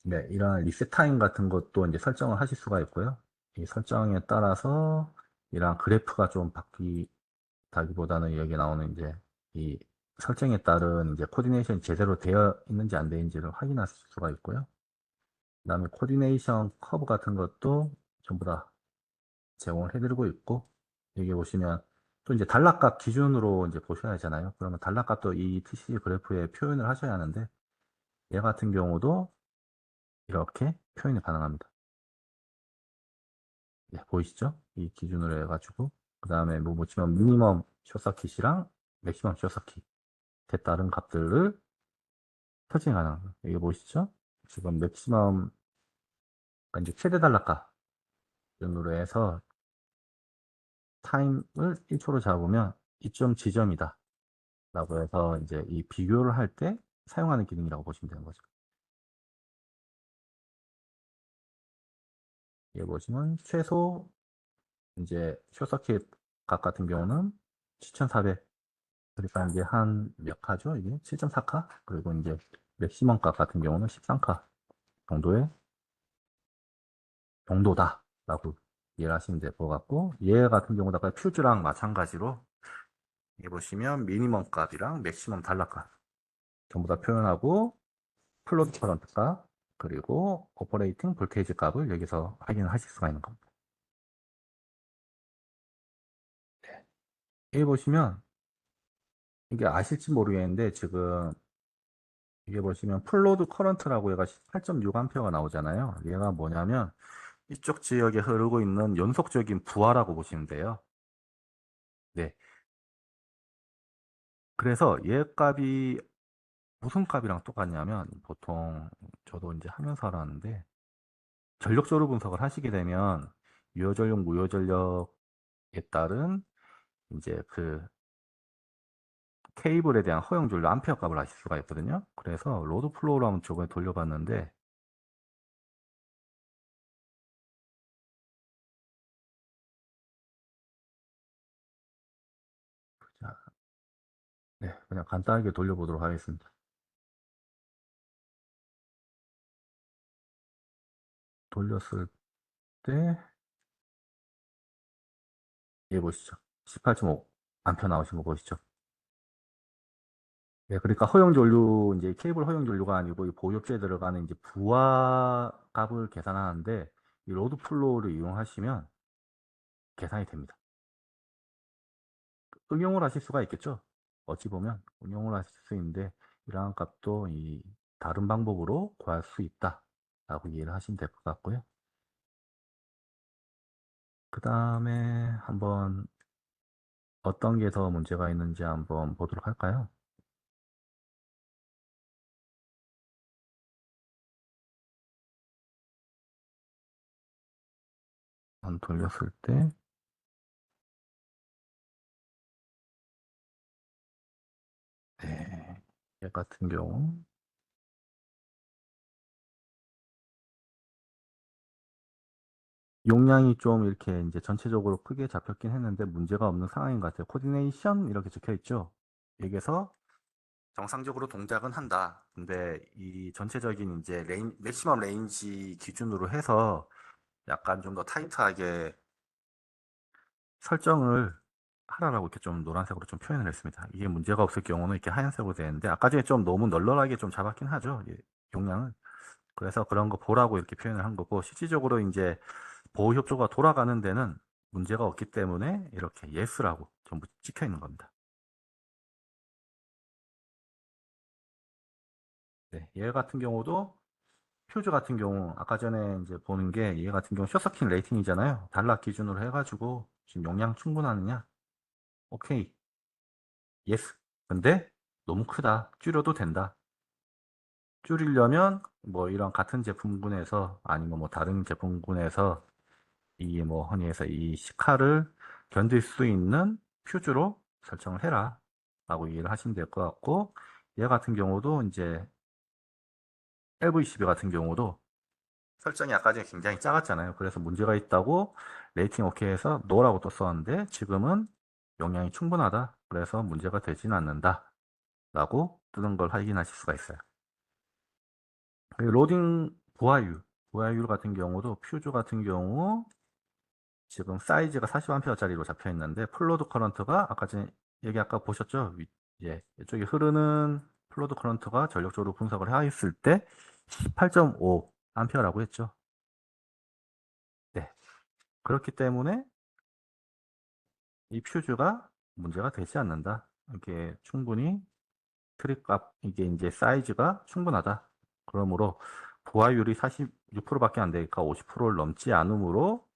네, 이러한 리셋 타임 같은 것도 이제 설정을 하실 수가 있고요. 이 설정에 따라서 이러한 그래프가 좀 바뀌다기보다는 여기 나오는 이제 이 설정에 따른 이제 코디네이션이 제대로 되어 있는지 안 되는지를 확인할 수가 있고요. 그 다음에 코디네이션 커브 같은 것도 전부 다 제공을 해드리고 있고, 여기 보시면 또 이제 단락값 기준으로 이제 보셔야 하잖아요. 그러면 단락값도 이 TCG 그래프에 표현을 하셔야 하는데, 얘 같은 경우도 이렇게 표현이 가능합니다. 네, 보이시죠? 이 기준으로 해가지고, 그 다음에 뭐 보시면 미니멈 숏서킷이랑 맥시멈 숏서킷에 따른 값들을 설정이 가능합니다. 여기 보이시죠? 지금 맥시멈, 그러니까 이제 최대 단락값 기준으로 해서 타임을 1초로 잡으면 이점 지점이다 라고 해서 이제 이 비교를 할 때 사용하는 기능이라고 보시면 되는 거죠. 여기 보시면 최소 이제 숏서킷 값 같은 경우는 7400, 그러니까 이제 한 몇 카죠? 이게 7.4카? 그리고 이제 맥시멈 값 같은 경우는 13카 정도의 정도다 라고 이해를 하시면 될 것 같고, 얘 같은 경우도 아까 퓨즈랑 마찬가지로 여기 보시면 미니멈 값이랑 맥시멈 단락 값 전부 다 표현하고, 플로트 커런트 값 그리고 오퍼레이팅 볼테이지 값을 여기서 확인하실 수가 있는 겁니다. 여기 보시면 이게 아실지 모르겠는데, 지금 이게 보시면 플로드 커런트라고 얘가 8.6A가 나오잖아요. 얘가 뭐냐면 이쪽 지역에 흐르고 있는 연속적인 부하라고 보시면 돼요. 네. 그래서 얘 값이 무슨 값이랑 똑같냐면, 보통 저도 이제 하면서 알았는데, 전력적으로 분석을 하시게 되면 유효전력, 무효전력에 따른 이제 그 케이블에 대한 허용준료 암페어 값을 아실 수가 있거든요. 그래서 로드 플로우로 한번 저번에 돌려봤는데, 자, 네, 그냥 간단하게 돌려보도록 하겠습니다. 돌렸을 때, 얘 보시죠. 18.5 암페어 나오신 거 보시죠. 네, 그러니까 허용전류, 이제 케이블 허용전류가 아니고 이 보급제에 들어가는 이제 부하 값을 계산하는데, 이 로드 플로우를 이용하시면 계산이 됩니다. 응용을 하실 수가 있겠죠. 어찌 보면 응용을 하실 수 있는데, 이러한 값도 이 다른 방법으로 구할 수 있다 라고 이해를 하시면 될 것 같고요. 그 다음에 한번 어떤 게 더 문제가 있는지 한번 보도록 할까요? 한번 돌렸을 때, 네, 얘 같은 경우 용량이 좀 이렇게 이제 전체적으로 크게 잡혔긴 했는데 문제가 없는 상황인 것 같아요. 코디네이션 이렇게 적혀 있죠. 여기서 정상적으로 동작은 한다. 근데 이 전체적인 이제 맥시멈 레인지 기준으로 해서 약간 좀 더 타이트하게 설정을 하라라고 이렇게 좀 노란색으로 좀 표현을 했습니다. 이게 문제가 없을 경우는 이렇게 하얀색으로 되는데, 아까 전에 좀 너무 널널하게 좀 잡았긴 하죠. 용량을. 그래서 그런 거 보라고 이렇게 표현을 한 거고, 실질적으로 이제 보호 협조가 돌아가는 데는 문제가 없기 때문에 이렇게 예스라고 전부 찍혀 있는 겁니다. 네, 얘 같은 경우도 퓨즈 같은 경우 아까 전에 이제 보는 게, 얘 같은 경우 숏서킷 레이팅이잖아요. 단락 기준으로 해가지고 지금 용량 충분하느냐? 오케이, 예스. 근데 너무 크다. 줄여도 된다. 줄이려면 뭐 이런 같은 제품군에서 아니면 뭐 다른 제품군에서 이 뭐 허니에서 이 시카를 견딜 수 있는 퓨즈로 설정을 해라 라고 이해를 하시면 될 것 같고, 얘 같은 경우도 이제 LV12 같은 경우도 설정이 아까 전에 굉장히 작았잖아요. 그래서 문제가 있다고 레이팅 오케이 해서 노라고 또 썼는데, 지금은 용량이 충분하다, 그래서 문제가 되진 않는다 라고 뜨는 걸 확인하실 수가 있어요. 그리고 로딩 보아율 같은 경우도 퓨즈 같은 경우 지금 사이즈가 40A짜리로 잡혀 있는데, 플로드 커런트가 아까 전에 여기 아까 보셨죠? 예, 이쪽에 흐르는 플로드 커런트가 전력적으로 분석을 하였을 때 18.5A라고 했죠. 네. 그렇기 때문에 이 퓨즈가 문제가 되지 않는다. 이게 충분히 트릭 값, 이게 이제 사이즈가 충분하다. 그러므로 부하율이 46%밖에 안 되니까 50%를 넘지 않으므로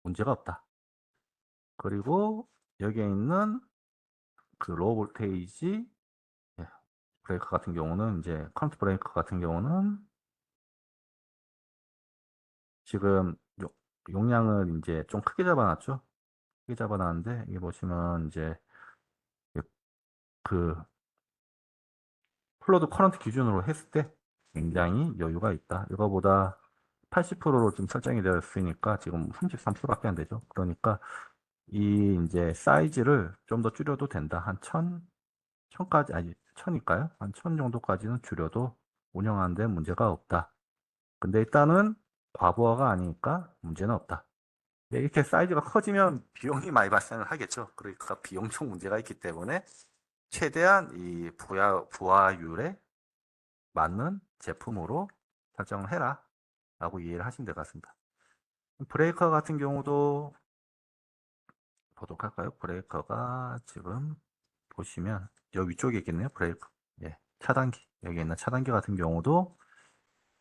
문제가 없다. 그리고 여기에 있는 그 로우 볼테이지 예, 브레이크 같은 경우는 이제 커런트 브레이크 같은 경우는 지금 용량을 이제 좀 크게 잡아놨죠. 크게 잡아놨는데 이게 보시면 이제 그 플로드 커런트 기준으로 했을 때 굉장히 여유가 있다. 이거보다 80%로 지금 설정이 되어 있으니까 지금 33%밖에 안 되죠. 그러니까 이 이제 사이즈를 좀 더 줄여도 된다. 한 1000까지, 아니, 1000일까요? 한 1000 정도까지는 줄여도 운영하는데 문제가 없다. 근데 일단은 과부하가 아니니까 문제는 없다. 네, 이렇게 사이즈가 커지면 비용이 많이 발생을 하겠죠. 그러니까 비용적 문제가 있기 때문에 최대한 이 부하율에 맞는 제품으로 설정을 해라 라고 이해를 하시면 될 것 같습니다. 브레이커 같은 경우도 보도록 할까요? 브레이커가 지금 보시면 여기 위쪽에 있겠네요. 브레이커. 예, 차단기. 여기 있는 차단기 같은 경우도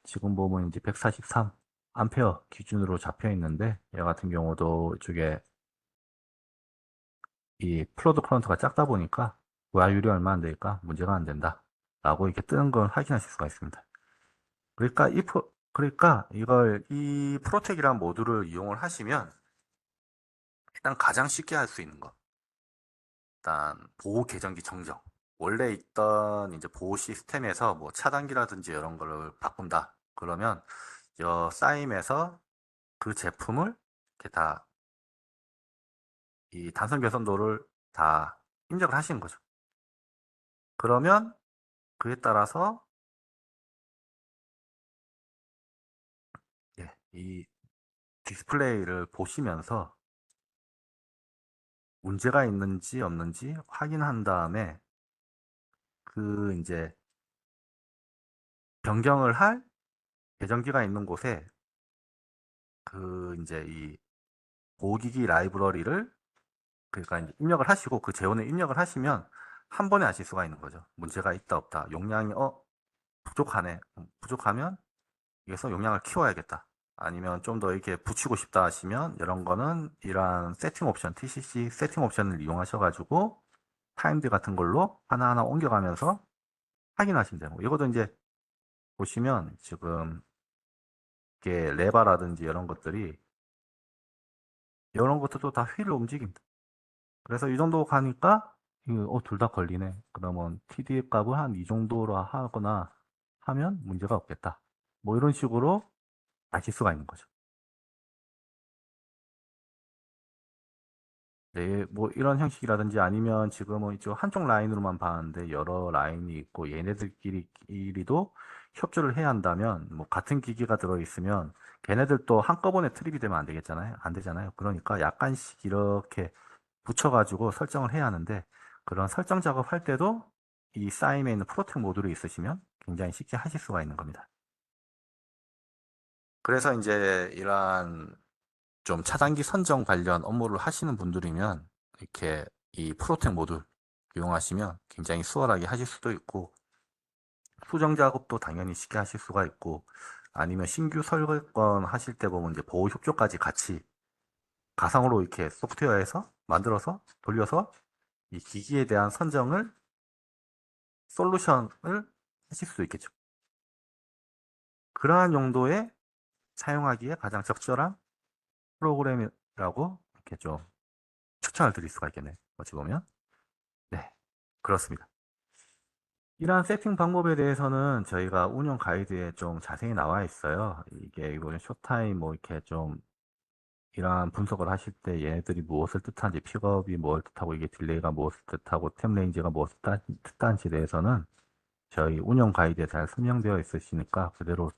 지금 보면 이제 143 암페어 기준으로 잡혀 있는데 얘 같은 경우도 이쪽에 이 플로드 커런트가 작다 보니까 부하율이 얼마 안 되니까 문제가 안 된다 라고 이렇게 뜨는 걸 확인하실 수가 있습니다. 그러니까 그러니까 이걸 이 프로텍이라는 모듈을 이용을 하시면 일단 가장 쉽게 할 수 있는 거 일단 보호 계정기 정정. 원래 있던 이제 보호 시스템에서 뭐 차단기라든지 이런 거를 바꾼다. 그러면 사임에서 그 제품을 이렇게 다 이 단선 개선도를 다 입력을 하시는 거죠. 그러면 그에 따라서 예, 이 디스플레이를 보시면서 문제가 있는지 없는지 확인한 다음에 그 이제 변경을 할 계정기가 있는 곳에 그 이제 이 보기기 라이브러리를 그러니까 이제 입력을 하시고 그 재원을 입력을 하시면 한 번에 아실 수가 있는 거죠. 문제가 있다 없다. 용량이 부족하네. 부족하면 여기서 용량을 키워야겠다. 아니면 좀 더 이렇게 붙이고 싶다 하시면 이런 거는 이러한 세팅 옵션, TCC 세팅 옵션을 이용하셔가지고 타임드 같은 걸로 하나하나 옮겨가면서 확인하시면 되고 이것도 이제 보시면 지금 이게 레바라든지 이런 것들이 이런 것들도 다 휠을 움직입니다. 그래서 이 정도 가니까 둘 다 걸리네. 그러면 TD 값을 한 이 정도로 하거나 하면 문제가 없겠다. 뭐 이런 식으로 아실 수가 있는 거죠. 네, 뭐 이런 형식이라든지 아니면 지금은 이쪽 한쪽 라인으로만 봤는데 여러 라인이 있고 얘네들끼리도 협조를 해야 한다면 뭐 같은 기기가 들어있으면 걔네들도 한꺼번에 트립이 되면 안 되겠잖아요. 안 되잖아요. 그러니까 약간씩 이렇게 붙여가지고 설정을 해야 하는데 그런 설정 작업할 때도 이 싸임에 있는 프로텍 모듈이 있으시면 굉장히 쉽게 하실 수가 있는 겁니다. 그래서 이제 이러한 좀 차단기 선정 관련 업무를 하시는 분들이면 이렇게 이 프로텍 모듈 이용하시면 굉장히 수월하게 하실 수도 있고 수정 작업도 당연히 쉽게 하실 수가 있고 아니면 신규 설건 하실 때 보면 이제 보호 협조까지 같이 가상으로 이렇게 소프트웨어에서 만들어서 돌려서 이 기기에 대한 선정을 솔루션을 하실 수도 있겠죠. 그러한 용도에 사용하기에 가장 적절한 프로그램이라고 이렇게 좀 추천을 드릴 수가 있겠네요. 어찌 보면. 네, 그렇습니다. 이러한 세팅 방법에 대해서는 저희가 운영 가이드에 좀 자세히 나와 있어요. 이게 이번에 쇼타임 뭐 이렇게 좀 이러한 분석을 하실 때 얘네들이 무엇을 뜻하는지 픽업이 뭘 뜻하고 이게 딜레이가 무엇을 뜻하고 템 레인지가 무엇을 뜻하는지에 대해서는 저희 운영 가이드에 잘 설명되어 있으시니까 그대로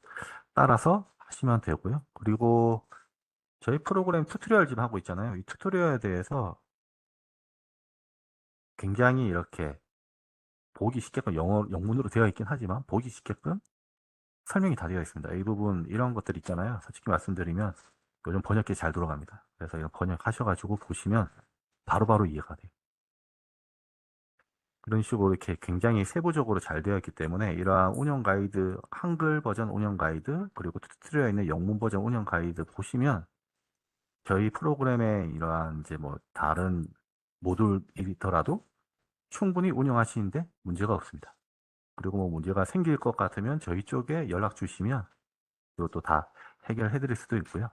따라서 하시면 되고요. 그리고 저희 프로그램 튜토리얼 지금 하고 있잖아요. 이 튜토리얼에 대해서 굉장히 이렇게 보기 쉽게끔 영문으로 되어 있긴 하지만 보기 쉽게끔 설명이 다 되어 있습니다. 이 부분 이런 것들 있잖아요. 솔직히 말씀드리면 요즘 번역기 잘 돌아갑니다. 그래서 이런 번역하셔가지고 보시면 바로바로 이해가 돼요. 그런 식으로 이렇게 굉장히 세부적으로 잘 되어 있기 때문에 이러한 운영 가이드, 한글 버전 운영 가이드, 그리고 튜토리얼에 있는 영문 버전 운영 가이드 보시면 저희 프로그램에 이러한 이제 뭐 다른 모듈이더라도 충분히 운영하시는데 문제가 없습니다. 그리고 뭐 문제가 생길 것 같으면 저희 쪽에 연락 주시면 이것도 다 해결해 드릴 수도 있고요.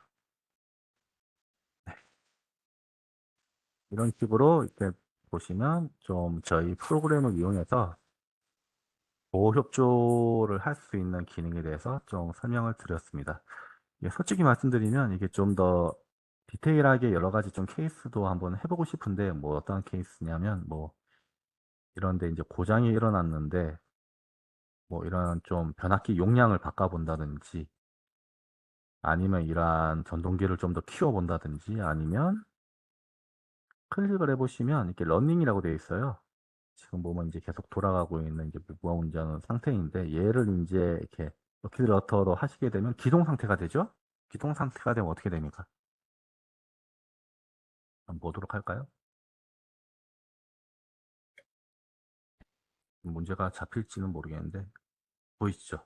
이런 식으로 이렇게 보시면 좀 저희 프로그램을 이용해서 보호 협조를 할 수 있는 기능에 대해서 좀 설명을 드렸습니다. 이게 솔직히 말씀드리면 이게 좀 더 디테일하게 여러 가지 좀 케이스도 한번 해보고 싶은데 뭐 어떤 케이스냐면 뭐 이런데 이제 고장이 일어났는데 뭐 이런 좀 변압기 용량을 바꿔본다든지 아니면 이러한 전동기를 좀 더 키워본다든지 아니면 클릭을 해보시면 이렇게 러닝이라고 되어 있어요. 지금 보면 이제 계속 돌아가고 있는 이제 무궁화 운전 상태인데 얘를 이제 이렇게 어키드러터로 하시게 되면 기동 상태가 되죠. 기동 상태가 되면 어떻게 됩니까? 한번 보도록 할까요? 문제가 잡힐지는 모르겠는데 보이시죠?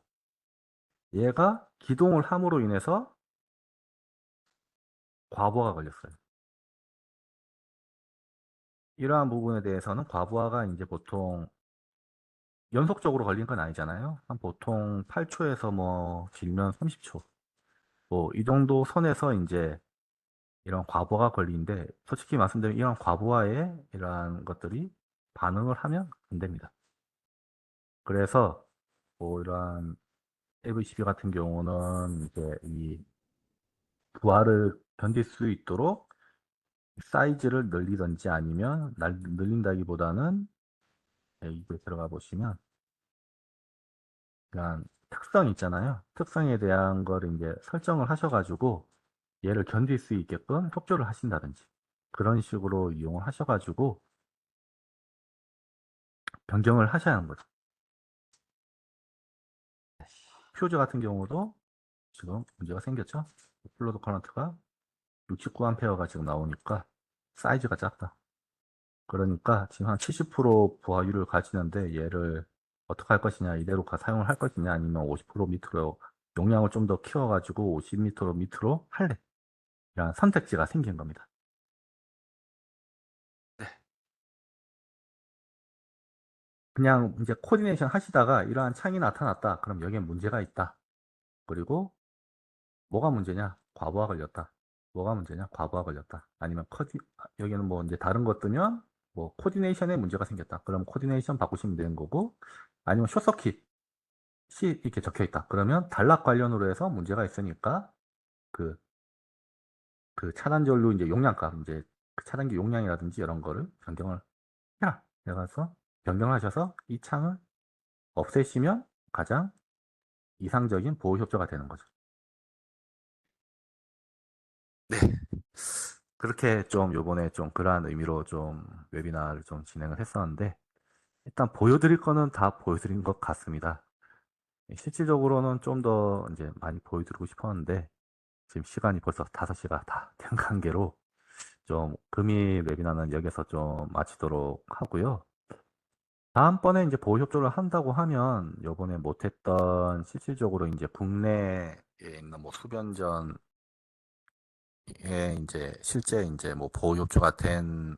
얘가 기동을 함으로 인해서 과부하가 걸렸어요. 이러한 부분에 대해서는 과부하가 이제 보통 연속적으로 걸린 건 아니잖아요. 한 보통 8초에서 뭐 길면 30초. 뭐 이 정도 선에서 이제 이런 과부하가 걸리는데 솔직히 말씀드리면 이런 과부하에 이러한 것들이 반응을 하면 안 됩니다. 그래서 뭐 이러한 AV12 같은 경우는 이제 이 부하를 견딜 수 있도록 사이즈를 늘리든지 아니면 늘린다기보다는 이게 들어가 보시면 그냥 특성 있잖아요. 특성에 대한 거를 이제 설정을 하셔가지고 얘를 견딜 수 있게끔 협조를 하신다든지 그런 식으로 이용을 하셔가지고 변경을 하셔야 하는 거죠. 퓨즈 같은 경우도 지금 문제가 생겼죠. 플로드 커런트가 69A가 지금 나오니까 사이즈가 작다. 그러니까 지금 한 70% 부하율을 가지는데 얘를 어떻게 할 것이냐, 이대로 사용을 할 것이냐, 아니면 50% 밑으로 용량을 좀 더 키워가지고 50m 밑으로 할래. 이런 선택지가 생긴 겁니다. 네. 그냥 이제 코디네이션 하시다가 이러한 창이 나타났다. 그럼 여기에 문제가 있다. 그리고 뭐가 문제냐? 과부하 걸렸다. 뭐가 문제냐? 과부하 걸렸다. 아니면 여기는 뭐 이제 다른 것 뜨면 뭐 코디네이션에 문제가 생겼다. 그럼 코디네이션 바꾸시면 되는 거고 아니면 숏서킷이 이렇게 적혀 있다. 그러면 단락 관련으로 해서 문제가 있으니까 그, 그 차단전류 이제 용량값 이제 그 차단기 용량이라든지 이런 거를 변경을 해라. 그래서 변경하셔서 이 창을 없애시면 가장 이상적인 보호 협조가 되는 거죠. 네. 그렇게 좀 요번에 좀 그러한 의미로 좀 웨비나를 좀 진행을 했었는데 일단 보여드릴 거는 다 보여드린 것 같습니다. 실질적으로는 좀 더 이제 많이 보여드리고 싶었는데 지금 시간이 벌써 5시가 다 된 관계로 좀 금일 웨비나는 여기서 좀 마치도록 하고요. 다음번에 이제 보호 협조를 한다고 하면 요번에 못했던 실질적으로 이제 국내에 있는 뭐 수변전에 이제 실제 이제 뭐 보호 협조가 된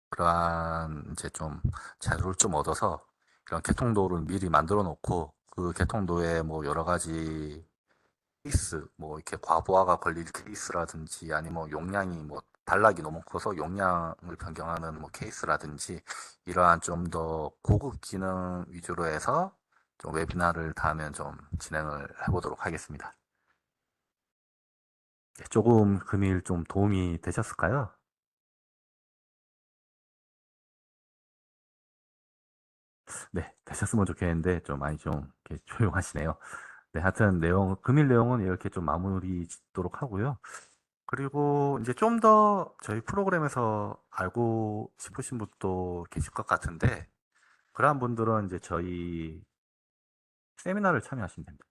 그러한 이제 좀 자료를 좀 얻어서 이런 개통도를 미리 만들어 놓고 그 개통도에 뭐 여러 가지 케이스 뭐 이렇게 과부하가 걸릴 케이스라든지 아니면 뭐 용량이 뭐 단락이 너무 커서 용량을 변경하는 뭐 케이스라든지 이러한 좀 더 고급 기능 위주로 해서 좀 웨비나를 다음에 좀 진행을 해보도록 하겠습니다. 네, 조금 금일 좀 도움이 되셨을까요? 네, 되셨으면 좋겠는데 좀 많이 좀 이렇게 조용하시네요. 네, 하여튼 금일 내용은 이렇게 좀 마무리 짓도록 하고요. 그리고 이제 좀 더 저희 프로그램에서 알고 싶으신 분도 계실 것 같은데, 그러한 분들은 이제 저희 세미나를 참여하시면 됩니다.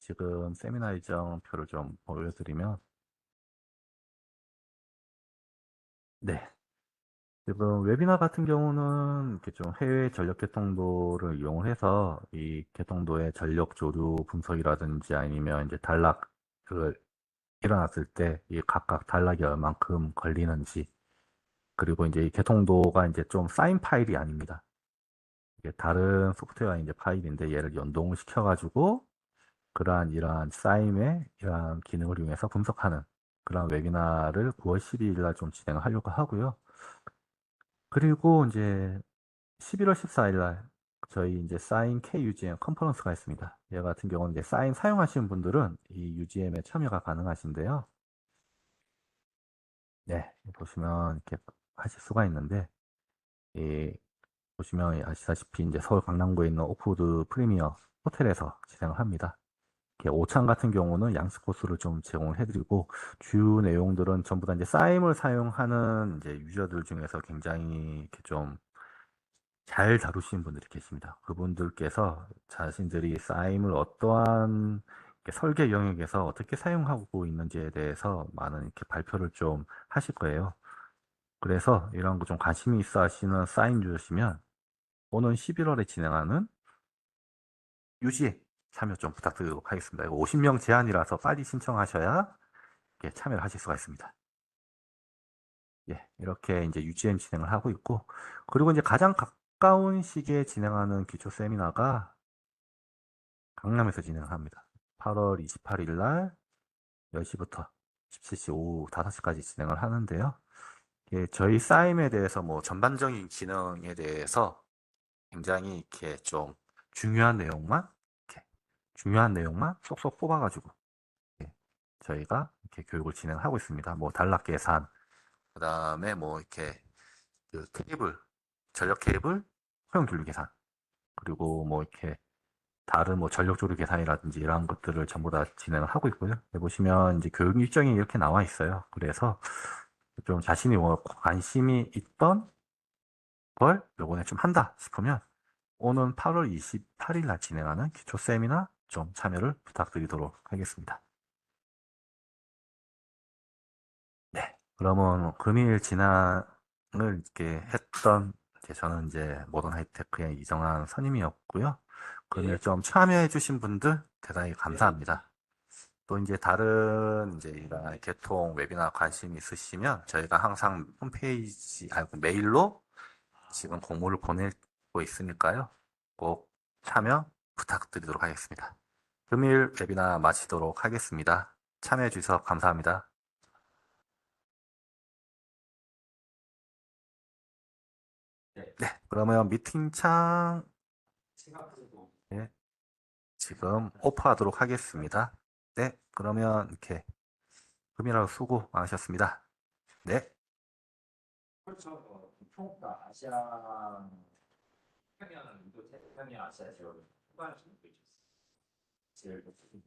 지금 세미나 일정표를 좀 보여드리면, 네. 지금 웨비나 같은 경우는 이렇게 좀 해외 전력 개통도를 이용을 해서 이 개통도의 전력 조류 분석이라든지 아니면 이제 단락을 일어났을 때 이 각각 단락이 얼만큼 걸리는지, 그리고 이제 이 개통도가 이제 좀 쌓인 파일이 아닙니다. 이게 다른 소프트웨어 이제 파일인데 얘를 연동을 시켜가지고 이러한 쌓임의 이러한 기능을 이용해서 분석하는 그런 웨비나를 9월 12일 날 좀 진행을 하려고 하고요. 그리고 이제 11월 14일 날 저희 이제 사인 KUGM 컨퍼런스가 있습니다. 얘 같은 경우는 이제 사인 사용하시는 분들은 이 UGM에 참여가 가능하신데요. 네, 보시면 이렇게 하실 수가 있는데, 이 보시면 아시다시피 이제 서울 강남구에 있는 오크우드 프리미어 호텔에서 진행을 합니다. 이렇게 오찬 같은 경우는 양식 코스를 좀 제공을 해드리고, 주요 내용들은 전부 다 이제 사임을 사용하는 이제 유저들 중에서 굉장히 이렇게 좀 잘 다루시는 분들이 계십니다. 그분들께서 자신들이 사임을 어떠한 이렇게 설계 영역에서 어떻게 사용하고 있는지에 대해서 많은 이렇게 발표를 좀 하실 거예요. 그래서 이런 거 좀 관심이 있어 하시는 사인 유저시면 오는 11월에 진행하는 유지에 참여 좀 부탁드리도록 하겠습니다. 이거 50명 제한이라서 빨리 신청하셔야 이렇게 참여를 하실 수가 있습니다. 예, 이렇게 이제 UGM 진행을 하고 있고, 그리고 이제 가장 가까운 시기에 진행하는 기초 세미나가 강남에서 진행합니다. 8월 28일 날 10시부터 17시 오후 5시까지 진행을 하는데요. 예, 저희 싸임에 대해서 뭐 전반적인 기능에 대해서 굉장히 이렇게 좀 중요한 내용만 이렇게 중요한 내용만 쏙쏙 뽑아가지고 예, 저희가 이렇게 교육을 진행하고 있습니다. 뭐 단락 계산, 그다음에 뭐 이렇게 그 케이블, 전력 케이블, 허용 전류 계산, 그리고 뭐 이렇게 다른 뭐 전력 조류 계산이라든지 이러한 것들을 전부 다 진행을 하고 있고요. 여기 보시면 이제 교육 일정이 이렇게 나와 있어요. 그래서 좀 자신이 뭐 관심이 있던 걸 요번에 좀 한다 싶으면 오는 8월 28일 날 진행하는 기초 세미나 좀 참여를 부탁드리도록 하겠습니다. 네. 그러면 금일 진행을 이렇게 했던 이제 저는 이제 모던 하이테크의 이정환 선임이었고요. 금일 좀 참여해주신 분들 대단히 감사합니다. 또 이제 다른 이제 이런 개통 웨비나 관심 있으시면 저희가 항상 홈페이지, 메일로 지금 공모를 보내고 있으니까요. 꼭 참여 부탁드리도록 하겠습니다. 금일 웨비나 마치도록 하겠습니다. 참여해 주셔서 감사합니다. 네, 그러면 미팅창 네, 지금 오프하도록 하겠습니다. 네, 그러면 이렇게 금일하루 수고 많으셨습니다. 네. 그렇죠. 통가 아시아 태평양, 인도 태평양 아시아 지역을 통과하시는 분이죠. 제일 높은